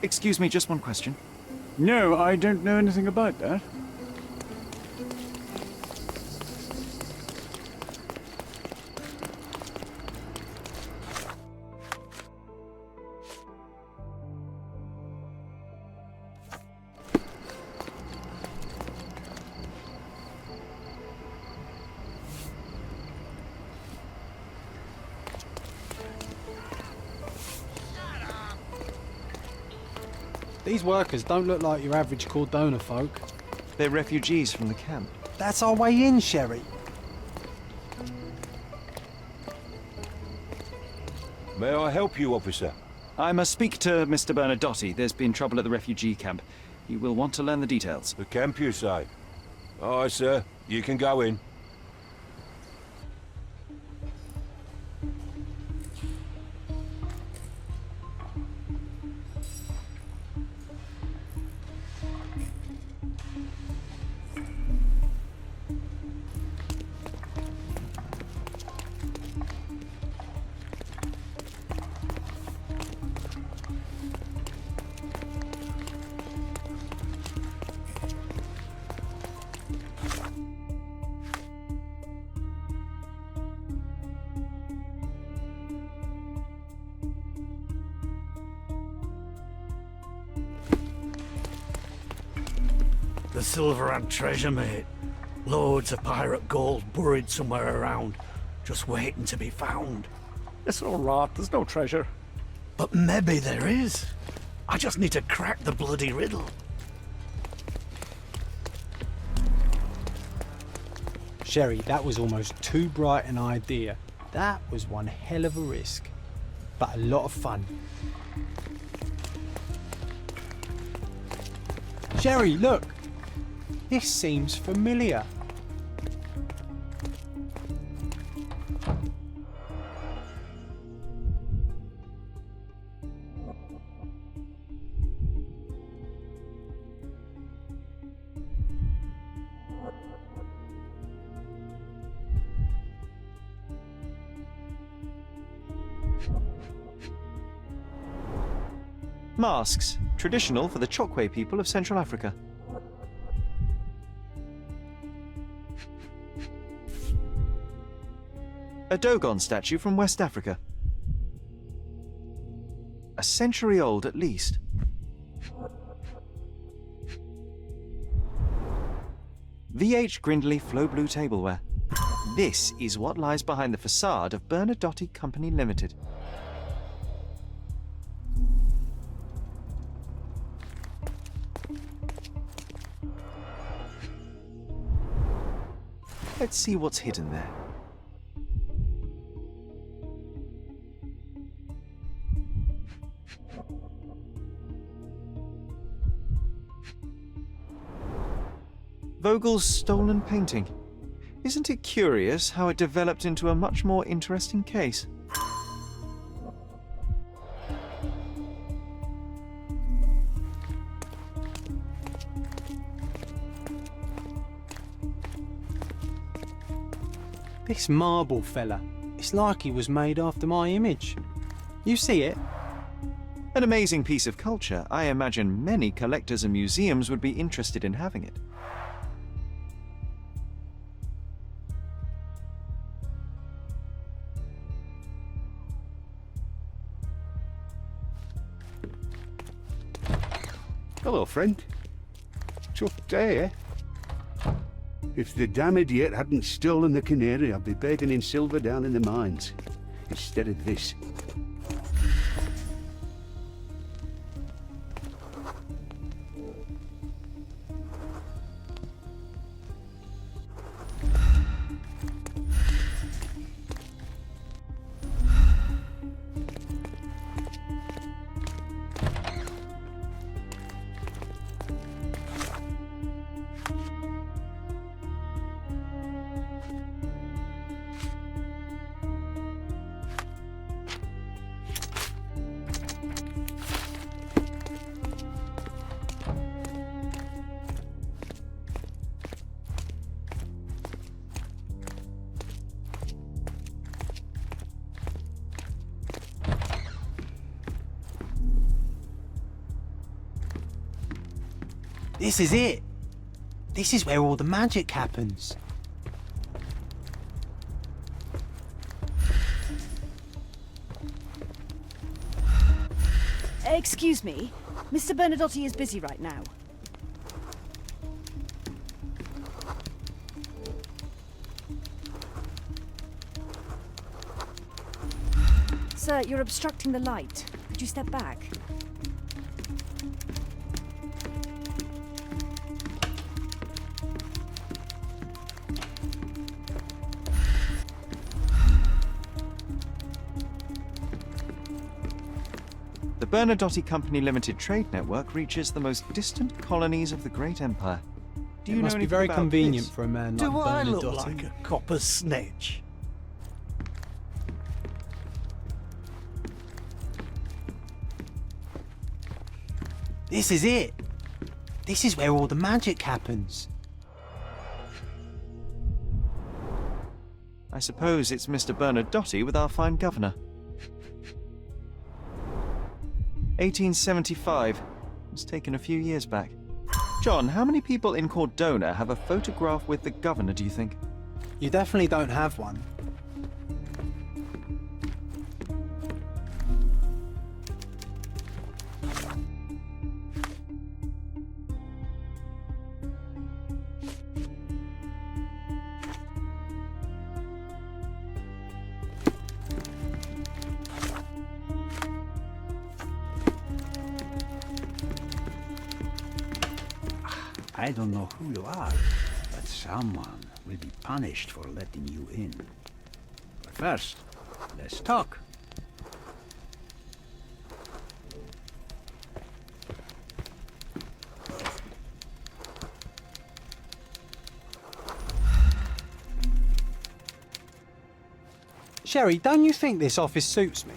Excuse me, just one question. No, I don't know anything about that. These workers don't look like your average Cordona folk. They're refugees from the camp. That's our way in, Sherry. May I help you, officer? I must speak to Mr. Bernadotte. There's been trouble at the refugee camp. He will want to learn the details. The camp, you say? Aye, sir. You can go in. The silver and treasure, mate. Loads of pirate gold buried somewhere around, just waiting to be found. It's all right, there's no treasure. But maybe there is. I just need to crack the bloody riddle. Sherry, that was almost too bright an idea. That was one hell of a risk, but a lot of fun. Sherry, look! This seems familiar. Masks, traditional for the Chokwe people of Central Africa. A Dogon statue from West Africa. A century old at least. VH Grindley Flow Blue tableware. This is what lies behind the facade of Bernadotte Company Limited. Let's see what's hidden there. Vogel's stolen painting. Isn't it curious how it developed into a much more interesting case? This marble fella, it's like he was made after my image. You see it? An amazing piece of culture. I imagine many collectors and museums would be interested in having it. Hello, friend. Tough day, eh? If the damn idiot hadn't stolen the canary, I'd be baking in silver down in the mines. Instead of this. This is it. This is where all the magic happens. Excuse me, Mr. Bernadotte is busy right now. Sir, you're obstructing the light. Could you step back? Bernadotte Company Limited trade network reaches the most distant colonies of the Great Empire. Do you It know must be anything very about convenient this? for a man Do like I look Bernadotte. like a copper snitch? This is it. This is where all the magic happens. I suppose it's Mr. Bernadotte with our fine governor. 1875. It's taken a few years back. John, how many people in Cordona have a photograph with the governor, do you think? You definitely don't have one. I don't know who you are, but someone will be punished for letting you in. But first, let's talk. Sherry, don't you think this office suits me?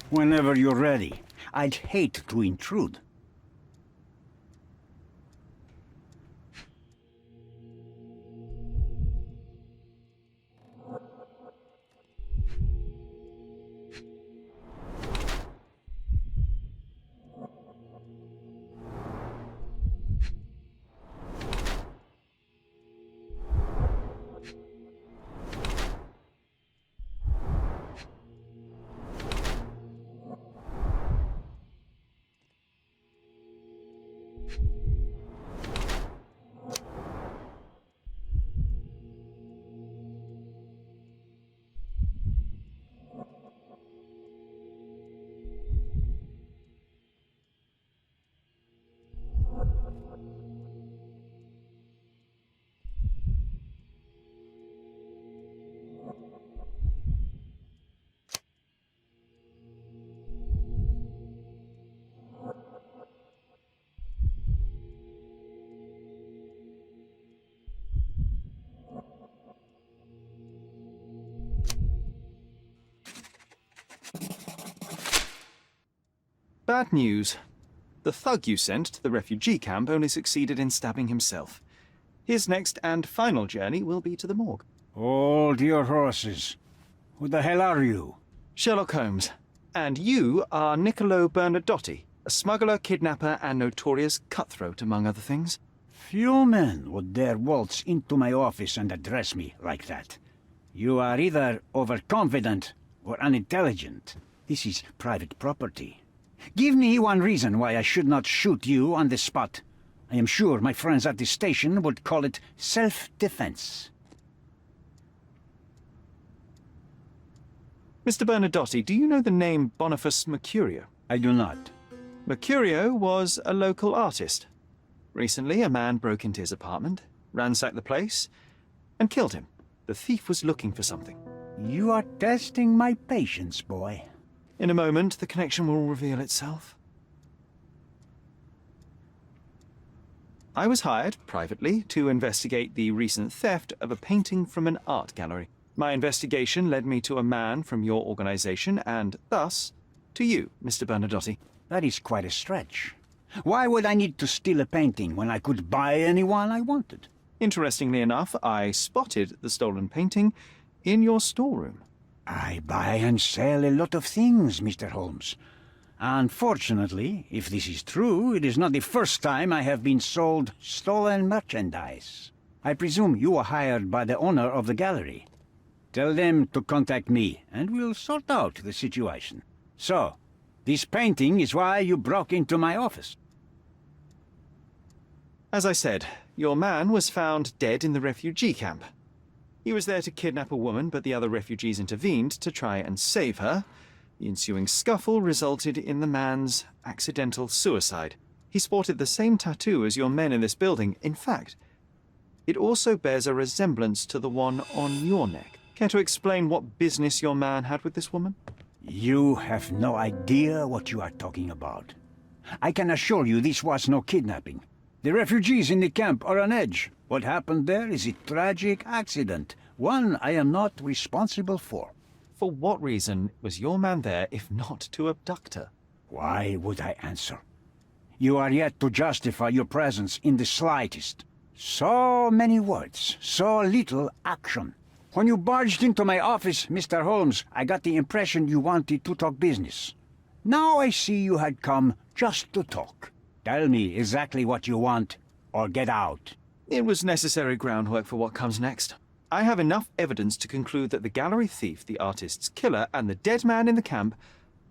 Whenever you're ready. I'd hate to intrude. Bad news. The thug you sent to the refugee camp only succeeded in stabbing himself. His next and final journey will be to the morgue. Hold your horses. Who the hell are you? Sherlock Holmes. And you are Niccolo Bernadotte, a smuggler, kidnapper, and notorious cutthroat, among other things. Few men would dare waltz into my office and address me like that. You are either overconfident or unintelligent. This is private property. Give me one reason why I should not shoot you on the spot. I am sure my friends at the station would call it self-defense. Mr. Bernadotte, do you know the name Boniface Mercurio? I do not. Mercurio was a local artist. Recently, a man broke into his apartment, ransacked the place, and killed him. The thief was looking for something. You are testing my patience, boy. In a moment, the connection will reveal itself. I was hired, privately, to investigate the recent theft of a painting from an art gallery. My investigation led me to a man from your organization, and thus, to you, Mr. Bernadotte. That is quite a stretch. Why would I need to steal a painting when I could buy anyone I wanted? Interestingly enough, I spotted the stolen painting in your storeroom. I buy and sell a lot of things, Mr. Holmes. Unfortunately, if this is true, it is not the first time I have been sold stolen merchandise. I presume you were hired by the owner of the gallery. Tell them to contact me, and we'll sort out the situation. So, this painting is why you broke into my office. As I said, your man was found dead in the refugee camp. He was there to kidnap a woman, but the other refugees intervened to try and save her. The ensuing scuffle resulted in the man's accidental suicide. He sported the same tattoo as your men in this building. In fact, it also bears a resemblance to the one on your neck. Care to explain what business your man had with this woman? You have no idea what you are talking about. I can assure you this was no kidnapping. The refugees in the camp are on edge. What happened there is a tragic accident, one I am not responsible for. For what reason was your man there if not to abduct her? Why would I answer? You are yet to justify your presence in the slightest. So many words, so little action. When you barged into my office, Mr. Holmes, I got the impression you wanted to talk business. Now I see you had come just to talk. Tell me exactly what you want, or get out. It was necessary groundwork for what comes next. I have enough evidence to conclude that the gallery thief, the artist's killer, and the dead man in the camp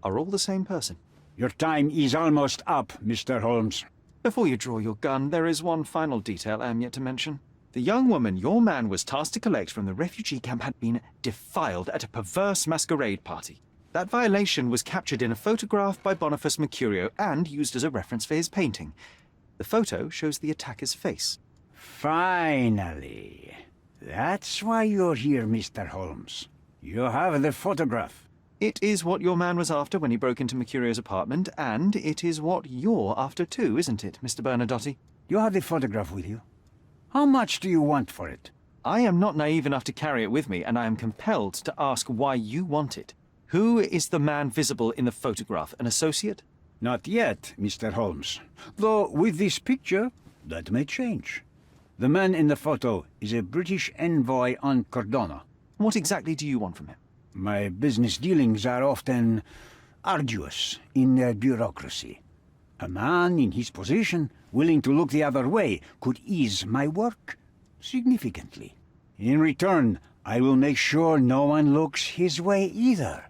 are all the same person. Your time is almost up, Mr. Holmes. Before you draw your gun, there is one final detail I am yet to mention. The young woman your man was tasked to collect from the refugee camp had been defiled at a perverse masquerade party. That violation was captured in a photograph by Boniface Mercurio and used as a reference for his painting. The photo shows the attacker's face. Finally. That's why you're here, Mr. Holmes. You have the photograph. It is what your man was after when he broke into Mercurio's apartment, and it is what you're after too, isn't it, Mr. Bernadotte? You have the photograph with you? How much do you want for it? I am not naive enough to carry it with me, and I am compelled to ask why you want it. Who is the man visible in the photograph? An associate? Not yet, Mr. Holmes. Though with this picture, that may change. The man in the photo is a British envoy on Cordona. What exactly do you want from him? My business dealings are often arduous in their bureaucracy. A man in his position, willing to look the other way, could ease my work significantly. In return, I will make sure no one looks his way either.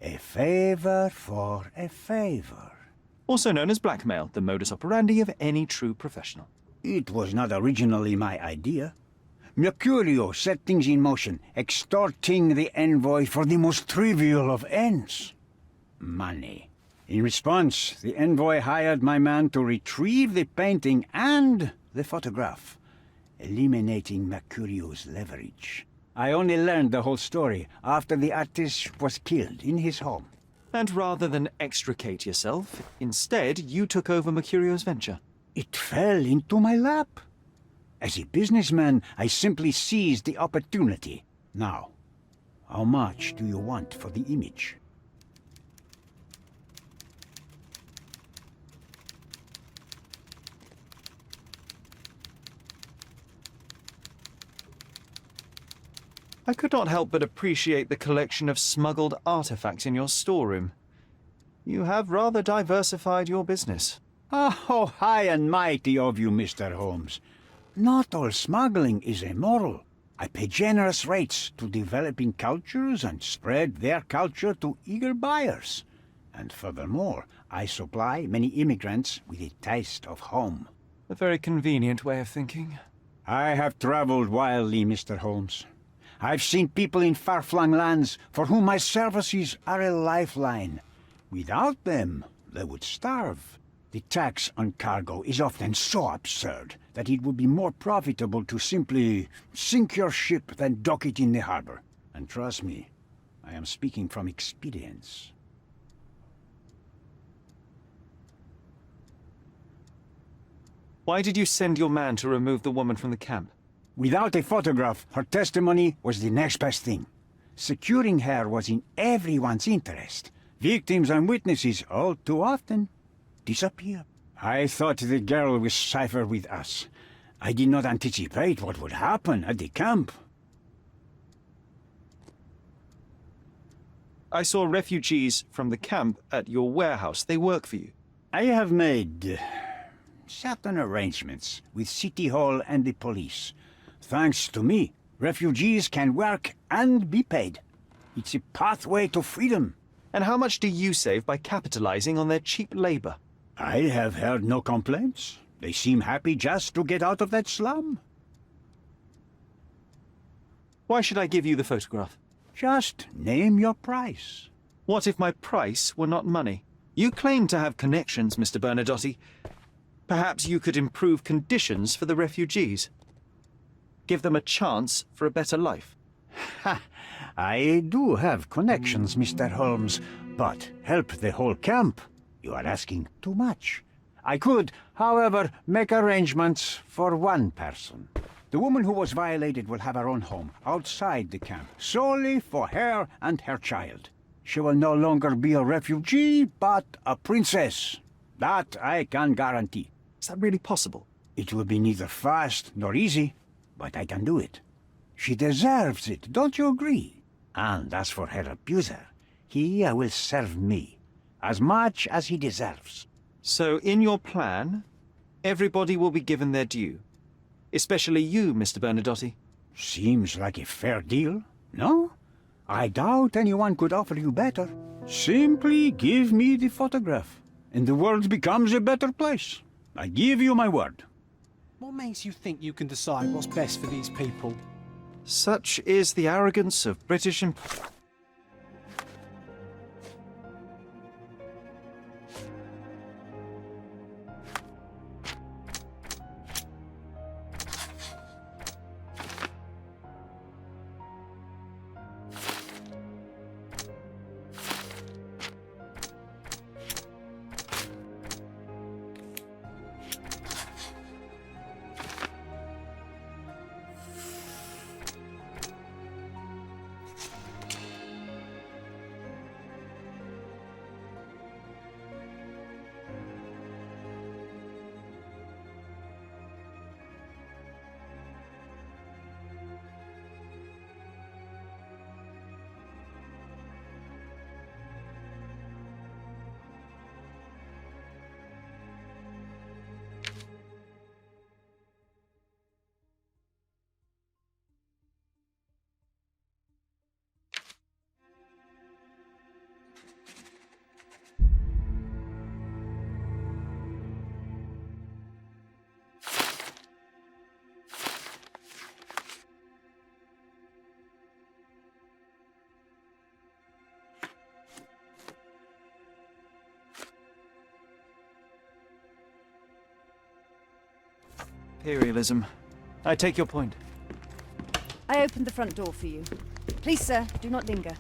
A favor for a favor. Also known as blackmail, the modus operandi of any true professional. It was not originally my idea. Mercurio set things in motion, extorting the envoy for the most trivial of ends. Money. In response, the envoy hired my man to retrieve the painting and the photograph, eliminating Mercurio's leverage. I only learned the whole story after the artist was killed in his home. And rather than extricate yourself, instead you took over Mercurio's venture. It fell into my lap. As a businessman, I simply seized the opportunity. Now, how much do you want for the image? I could not help but appreciate the collection of smuggled artifacts in your storeroom. You have rather diversified your business. How high and mighty of you, Mr. Holmes. Not all smuggling is immoral. I pay generous rates to developing cultures and spread their culture to eager buyers. And furthermore, I supply many immigrants with a taste of home. A very convenient way of thinking. I have traveled wildly, Mr. Holmes. I've seen people in far-flung lands for whom my services are a lifeline. Without them, they would starve. The tax on cargo is often so absurd that it would be more profitable to simply sink your ship than dock it in the harbor. And trust me, I am speaking from experience. Why did you send your man to remove the woman from the camp? Without a photograph, her testimony was the next best thing. Securing her was in everyone's interest. Victims and witnesses all too often disappear. I thought the girl was safer with us. I did not anticipate what would happen at the camp. I saw refugees from the camp at your warehouse. They work for you. I have made certain arrangements with City Hall and the police. Thanks to me, refugees can work and be paid. It's a pathway to freedom. And how much do you save by capitalizing on their cheap labor? I have heard no complaints. They seem happy just to get out of that slum. Why should I give you the photograph? Just name your price. What if my price were not money? You claim to have connections, Mr. Bernadotte. Perhaps you could improve conditions for the refugees. Give them a chance for a better life. Ha! I do have connections, Mr. Holmes, But help the whole camp? You are asking too much. I could, however, make arrangements for one person. The woman who was violated will have her own home, outside the camp, solely for her and her child. She will no longer be a refugee, but a princess. That I can guarantee. Is that really possible? It will be neither fast nor easy, but I can do it. She deserves it, don't you agree? And as for her abuser, he will serve me, as much as he deserves. So, in your plan, everybody will be given their due. Especially you, Mr. Bernadotte. Seems like a fair deal, no? I doubt anyone could offer you better. Simply give me the photograph, and the world becomes a better place. I give you my word. What makes you think you can decide what's best for these people? Such is the arrogance of British imperialism. I take your point. I opened the front door for you. Please, sir, do not linger.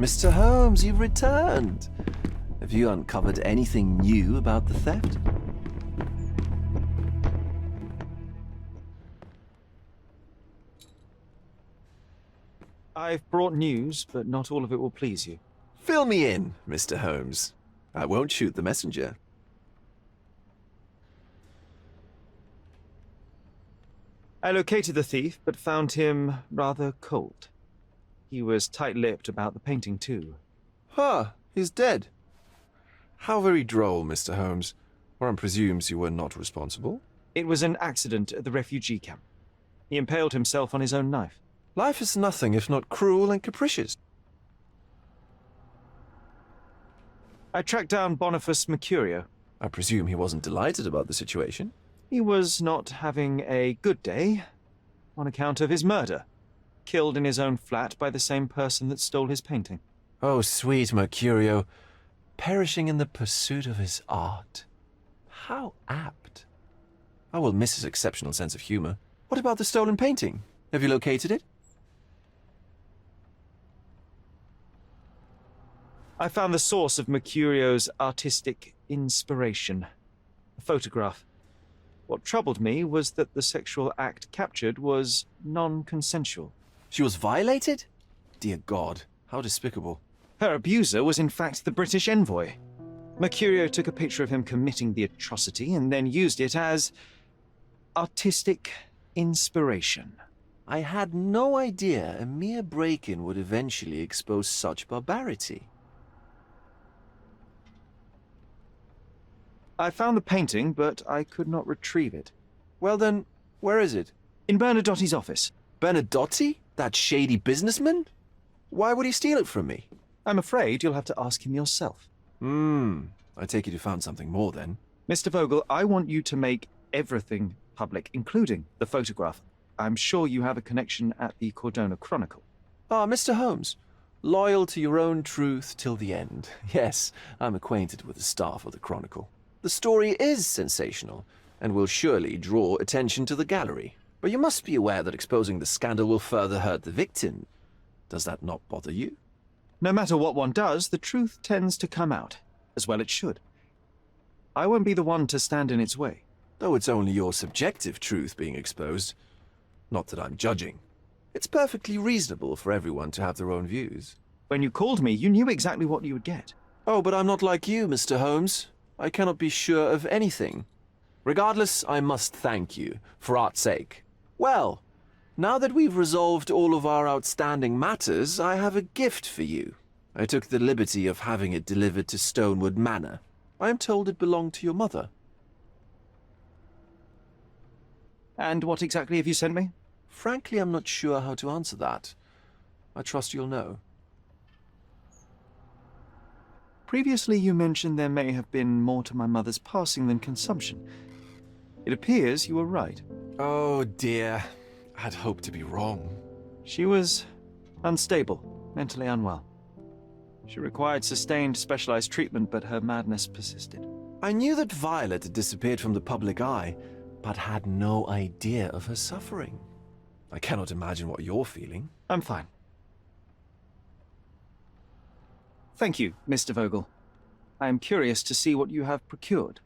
Mr. Holmes, you've returned. Have you uncovered anything new about the theft? I've brought news, but not all of it will please you. Fill me in, Mr. Holmes. I won't shoot the messenger. I located the thief, but found him rather cold. He was tight-lipped about the painting, too. Huh, he's dead. How very droll, Mr. Holmes. One presumes you were not responsible. It was an accident at the refugee camp. He impaled himself on his own knife. Life is nothing if not cruel and capricious. I tracked down Boniface Mercurio. I presume he wasn't delighted about the situation. He was not having a good day on account of his murder. Killed in his own flat by the same person that stole his painting. Oh, sweet Mercurio. Perishing in the pursuit of his art. How apt. I will miss his exceptional sense of humor. What about the stolen painting? Have you located it? I found the source of Mercurio's artistic inspiration. A photograph. What troubled me was that the sexual act captured was non-consensual. She was violated? Dear God, how despicable. Her abuser was in fact the British envoy. Mercurio took a picture of him committing the atrocity and then used it as artistic inspiration. I had no idea a mere break-in would eventually expose such barbarity. I found the painting, but I could not retrieve it. Well then, where is it? In Bernadotti's office. Bernadotti? That shady businessman? Why would he steal it from me? I'm afraid you'll have to ask him yourself. I take it you found something more then. Mr. Vogel, I want you to make everything public, including the photograph. I'm sure you have a connection at the Cordona Chronicle. Ah, Mr. Holmes. Loyal to your own truth till the end. Yes, I'm acquainted with the staff of the Chronicle. The story is sensational, and will surely draw attention to the gallery. But you must be aware that exposing the scandal will further hurt the victim. Does that not bother you? No matter what one does, the truth tends to come out, as well it should. I won't be the one to stand in its way. Though it's only your subjective truth being exposed. Not that I'm judging. It's perfectly reasonable for everyone to have their own views. When you called me, you knew exactly what you would get. Oh, but I'm not like you, Mr. Holmes. I cannot be sure of anything. Regardless, I must thank you, for art's sake. Well, now that we've resolved all of our outstanding matters, I have a gift for you. I took the liberty of having it delivered to Stonewood Manor. I am told it belonged to your mother. And what exactly have you sent me? Frankly, I'm not sure how to answer that. I trust you'll know. Previously, you mentioned there may have been more to my mother's passing than consumption. It appears you were right. Oh dear. I'd hoped to be wrong. She was unstable, mentally unwell. She required sustained, specialized treatment, but her madness persisted. I knew that Violet had disappeared from the public eye, but had no idea of her suffering. I cannot imagine what you're feeling. I'm fine. Thank you, Mr. Vogel. I am curious to see what you have procured.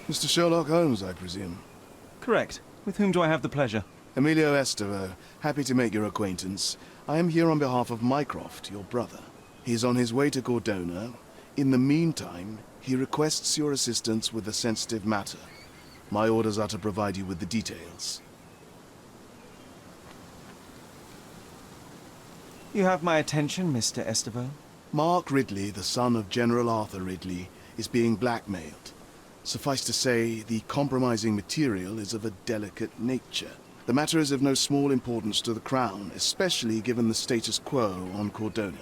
Mr. Sherlock Holmes, I presume? Correct. With whom do I have the pleasure? Emilio Estero. Happy to make your acquaintance. I am here on behalf of Mycroft, your brother. He's on his way to Cordona. In the meantime, he requests your assistance with a sensitive matter. My orders are to provide you with the details. You have my attention, Mr. Esteban. Mark Ridley, the son of General Arthur Ridley, is being blackmailed. Suffice to say, the compromising material is of a delicate nature. The matter is of no small importance to the Crown, especially given the status quo on Cordona.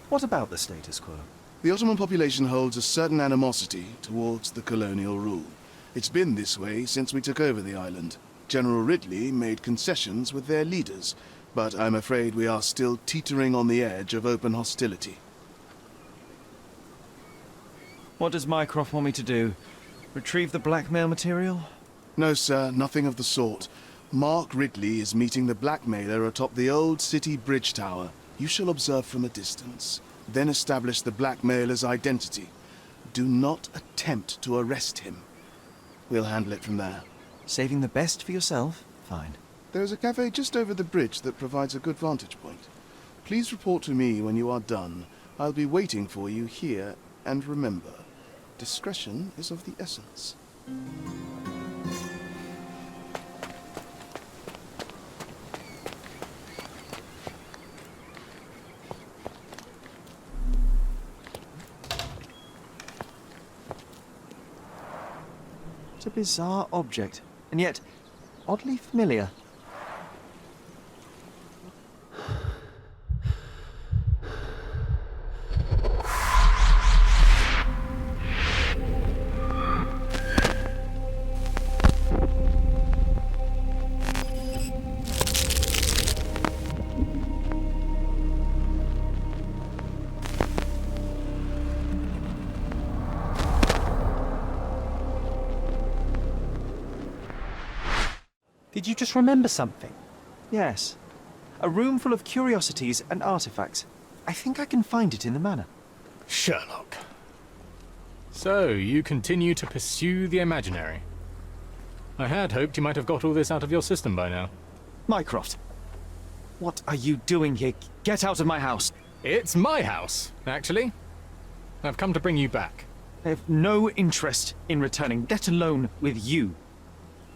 What about the status quo? The Ottoman population holds a certain animosity towards the colonial rule. It's been this way since we took over the island. General Ridley made concessions with their leaders, but I'm afraid we are still teetering on the edge of open hostility. What does Mycroft want me to do? Retrieve the blackmail material? No, sir, nothing of the sort. Mark Ridley is meeting the blackmailer atop the old city bridge tower. You shall observe from a distance, then establish the blackmailer's identity. Do not attempt to arrest him. We'll handle it from there. Saving the best for yourself? Fine. There's a cafe just over the bridge that provides a good vantage point. Please report to me when you are done. I'll be waiting for you here, and remember, discretion is of the essence. It's a bizarre object, and yet oddly familiar. Did you just remember something? Yes. A room full of curiosities and artifacts. I think I can find it in the manor. Sherlock. So, you continue to pursue the imaginary. I had hoped you might have got all this out of your system by now. Mycroft, what are you doing here? Get out of my house. It's my house, actually. I've come to bring you back. I have no interest in returning, let alone with you.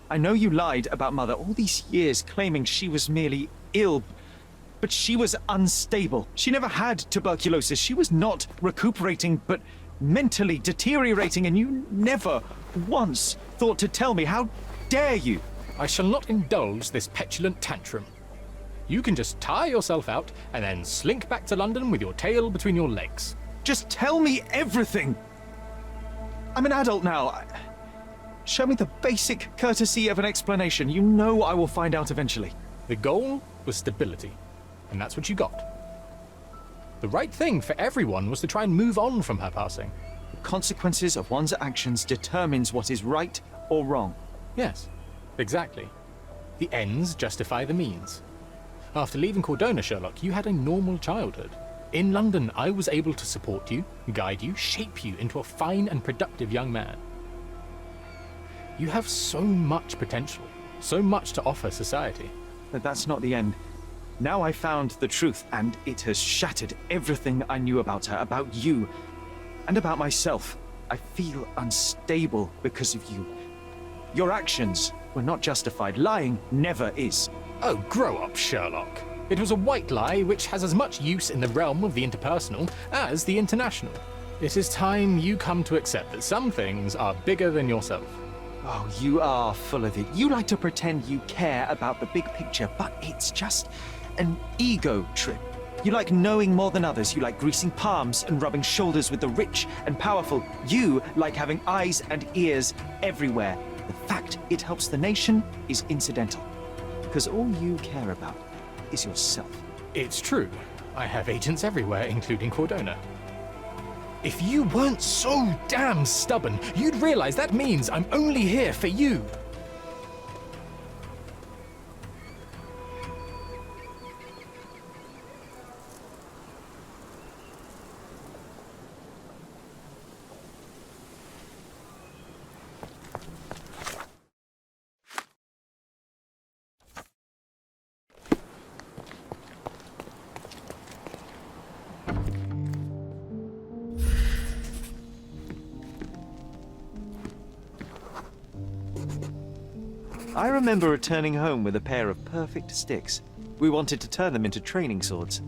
I know you lied about Mother all these years, claiming she was merely ill, but she was unstable. She never had tuberculosis. She was not recuperating, but mentally deteriorating, and you never once thought to tell me. How dare you? I shall not indulge this petulant tantrum. You can just tire yourself out and then slink back to London with your tail between your legs. Just tell me everything. I'm an adult now. Show me the basic courtesy of an explanation. You know I will find out eventually. The goal was stability, and that's what you got. The right thing for everyone was to try and move on from her passing. The consequences of one's actions determines what is right or wrong. Yes, exactly. The ends justify the means. After leaving Cordona, Sherlock, you had a normal childhood. In London, I was able to support you, guide you, shape you into a fine and productive young man. You have so much potential, so much to offer society. But that's not the end. Now I found the truth, and it has shattered everything I knew about her, about you, and about myself. I feel unstable because of you. Your actions were not justified. Lying never is. Oh, grow up, Sherlock. It was a white lie which has as much use in the realm of the interpersonal as the international. It is time you come to accept that some things are bigger than yourself. Oh, you are full of it. You like to pretend you care about the big picture, but it's just an ego trip. You like knowing more than others. You like greasing palms and rubbing shoulders with the rich and powerful. You like having eyes and ears everywhere. The fact it helps the nation is incidental, because all you care about is yourself. It's true. I have agents everywhere, including Cordona. If you weren't so damn stubborn, you'd realize that means I'm only here for you. I remember returning home with a pair of perfect sticks. We wanted to turn them into training swords.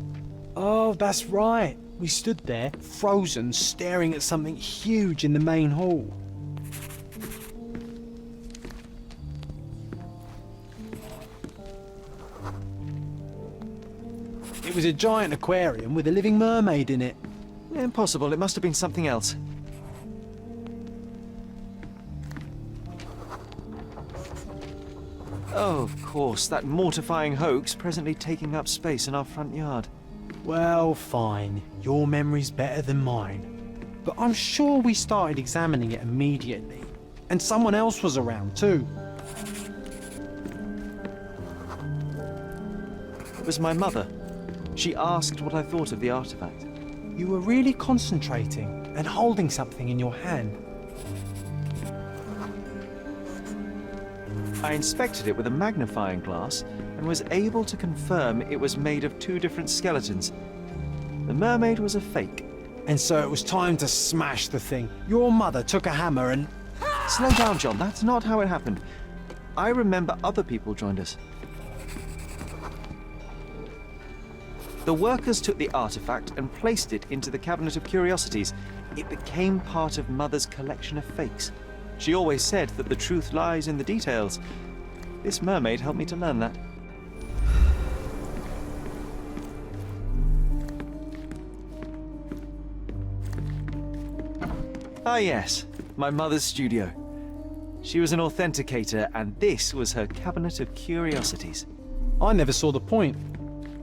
Oh, that's right. We stood there, frozen, staring at something huge in the main hall. It was a giant aquarium with a living mermaid in it. Impossible, it must have been something else. Oh, of course, that mortifying hoax presently taking up space in our front yard. Well, fine. Your memory's better than mine. But I'm sure we started examining it immediately. And someone else was around too. It was my mother. She asked what I thought of the artifact. You were really concentrating and holding something in your hand. I inspected it with a magnifying glass and was able to confirm it was made of two different skeletons. The mermaid was a fake. And so it was time to smash the thing. Your mother took a hammer and... Slow down, John. That's not how it happened. I remember other people joined us. The workers took the artifact and placed it into the cabinet of curiosities. It became part of Mother's collection of fakes. She always said that the truth lies in the details. This mermaid helped me to learn that. Ah yes, my mother's studio. She was an authenticator, and this was her cabinet of curiosities. I never saw the point.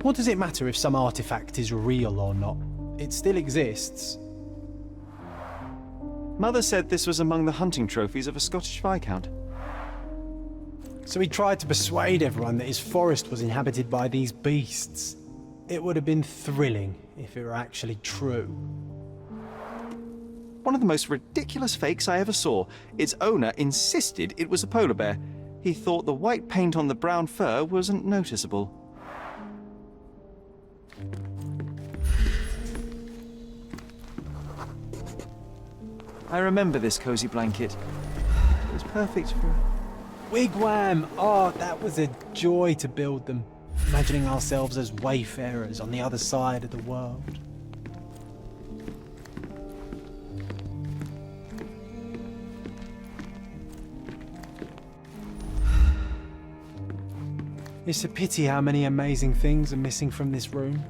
What does it matter if some artifact is real or not? It still exists. Mother said this was among the hunting trophies of a Scottish Viscount. So he tried to persuade everyone that his forest was inhabited by these beasts. It would have been thrilling if it were actually true. One of the most ridiculous fakes I ever saw. Its owner insisted it was a polar bear. He thought the white paint on the brown fur wasn't noticeable. I remember this cozy blanket. It was perfect for... Wigwam! Oh, that was a joy to build them. Imagining ourselves as wayfarers on the other side of the world. It's a pity how many amazing things are missing from this room.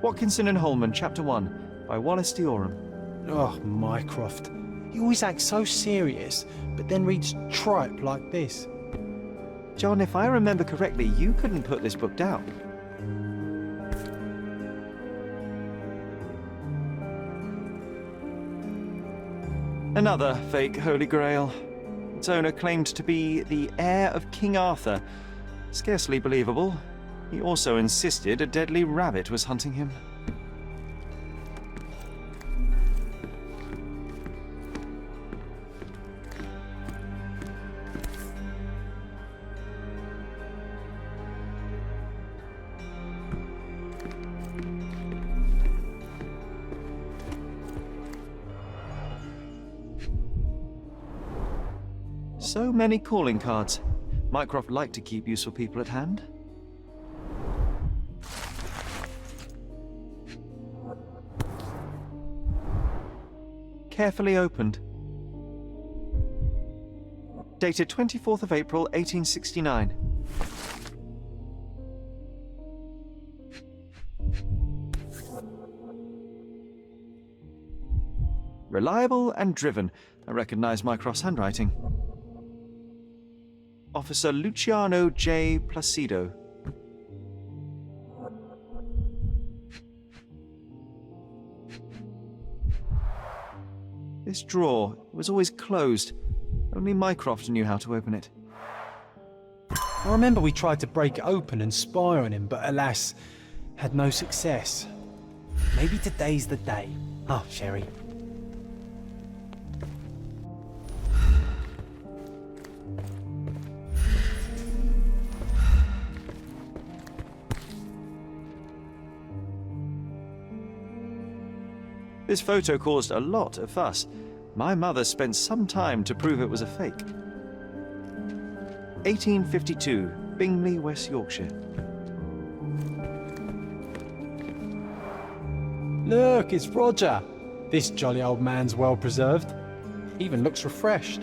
Watkinson and Holman, Chapter 1, by Wallace de Orham. Oh, Mycroft. He always acts so serious, but then reads tripe like this. John, if I remember correctly, you couldn't put this book down. Another fake Holy Grail. Its owner claimed to be the heir of King Arthur. Scarcely believable. He also insisted a deadly rabbit was hunting him. So many calling cards. Mycroft liked to keep useful people at hand. Carefully opened. Dated 24th of April, 1869. Reliable and driven. I recognize Mycroft's handwriting. Officer Luciano J. Placido. This drawer was always closed. Only Mycroft knew how to open it. I remember we tried to break it open and spy on him, but alas, had no success. Maybe today's the day. Oh, Sherry. This photo caused a lot of fuss. My mother spent some time to prove it was a fake. 1852, Bingley, West Yorkshire. Look, it's Roger. This jolly old man's well preserved. Even looks refreshed.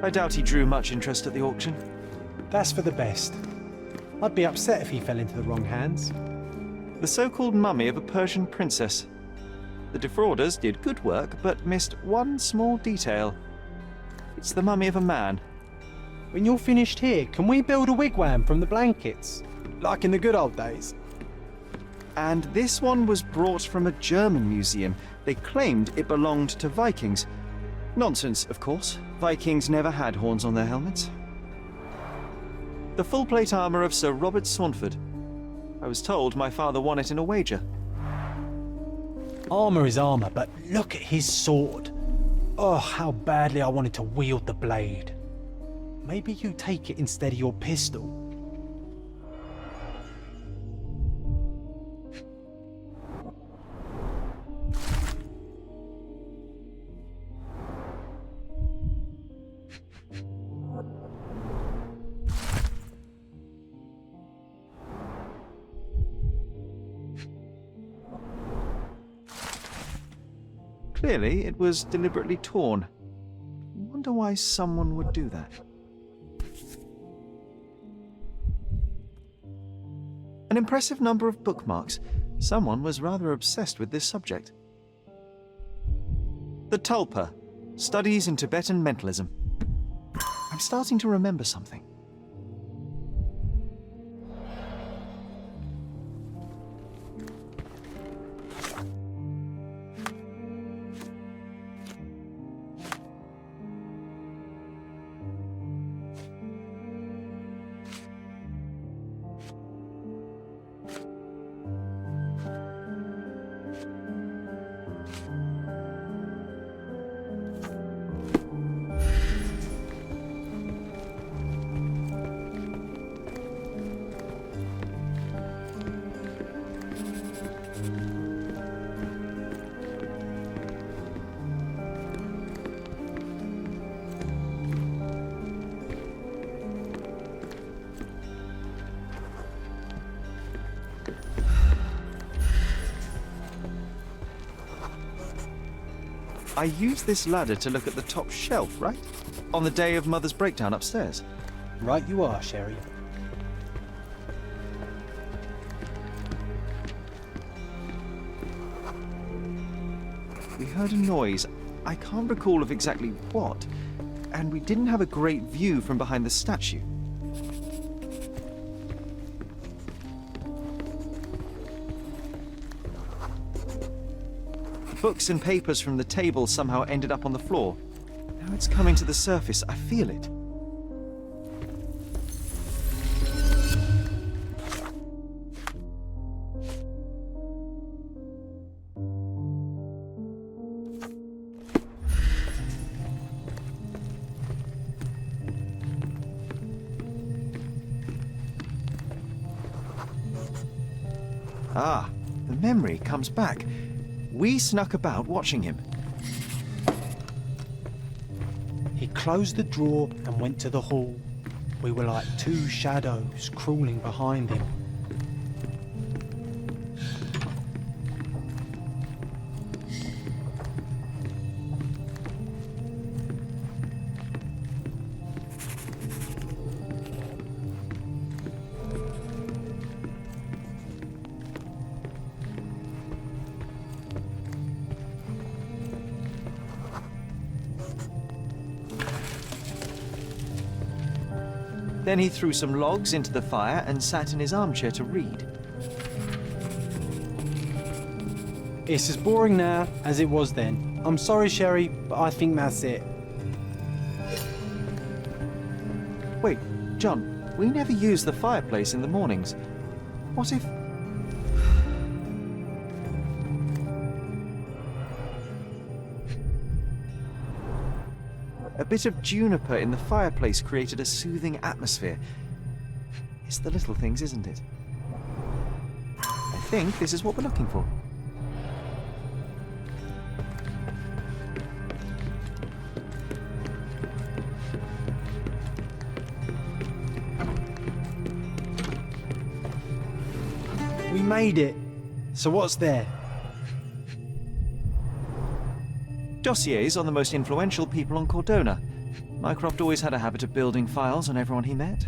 I doubt he drew much interest at the auction. That's for the best. I'd be upset if he fell into the wrong hands. The so-called mummy of a Persian princess. The defrauders did good work, but missed one small detail. It's the mummy of a man. When you're finished here, can we build a wigwam from the blankets? Like in the good old days. And this one was brought from a German museum. They claimed it belonged to Vikings. Nonsense, of course. Vikings never had horns on their helmets. The full-plate armour of Sir Robert Saunford. I was told my father won it in a wager. Armour is armour, but look at his sword. Oh, how badly I wanted to wield the blade. Maybe you take it instead of your pistol. Clearly, it was deliberately torn. Wonder why someone would do that. An impressive number of bookmarks. Someone was rather obsessed with this subject. The Tulpa, Studies in Tibetan Mentalism. I'm starting to remember something. I used this ladder to look at the top shelf, right? On the day of Mother's breakdown upstairs. Right you are, Sherry. We heard a noise. I can't recall of exactly what. And we didn't have a great view from behind the statue. Books and papers from the table somehow ended up on the floor. Now it's coming to the surface. I feel it. Ah, the memory comes back. We snuck about watching him. He closed the drawer and went to the hall. We were like two shadows crawling behind him. Then he threw some logs into the fire and sat in his armchair to read. It's as boring now as it was then. I'm sorry, Sherry, but I think that's it. Wait, John, we never use the fireplace in the mornings. What if... A bit of juniper in the fireplace created a soothing atmosphere. It's the little things, isn't it? I think this is what we're looking for. made it. So what's there? Dossiers on the most influential people on Cordona. Mycroft always had a habit of building files on everyone he met.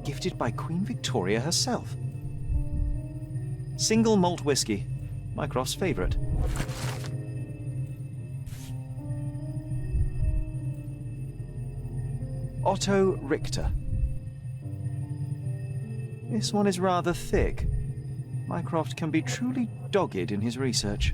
Gifted by Queen Victoria herself. Single malt whiskey, Mycroft's favourite. Otto Richter. This one is rather thick. Mycroft can be truly dogged in his research.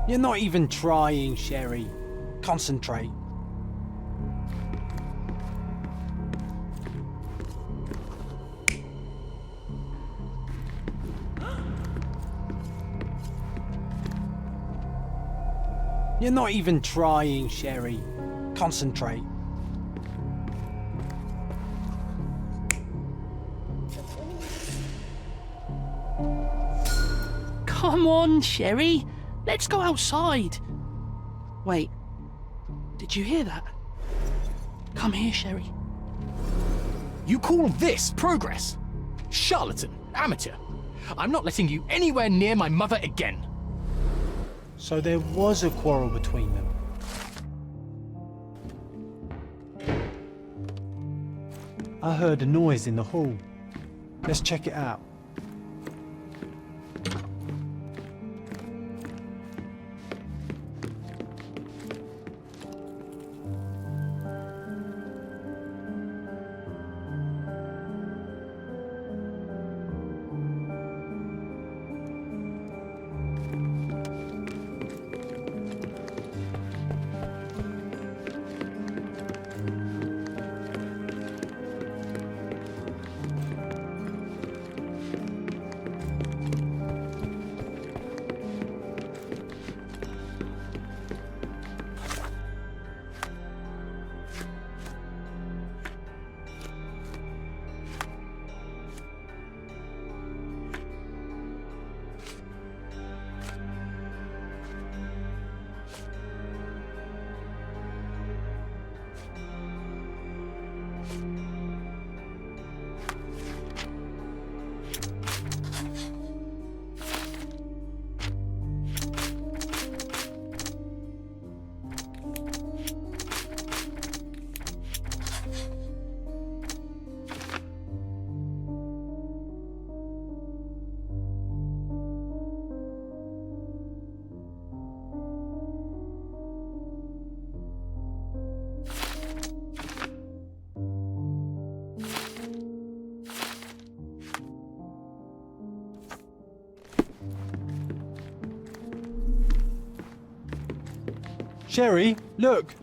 You're not even trying, Sherry. Concentrate. You're not even trying, Sherry. Concentrate. Come on, Sherry. Let's go outside. Wait. Did you hear that? Come here, Sherry. You call this progress? Charlatan, amateur. I'm not letting you anywhere near my mother again. So there was a quarrel between them. I heard a noise in the hall. Let's check it out. Sherry, look!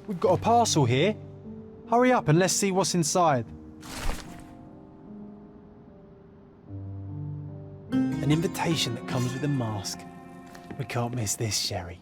We've got a parcel here. Hurry up and let's see what's inside. An invitation that comes with a mask. We can't miss this, Sherry.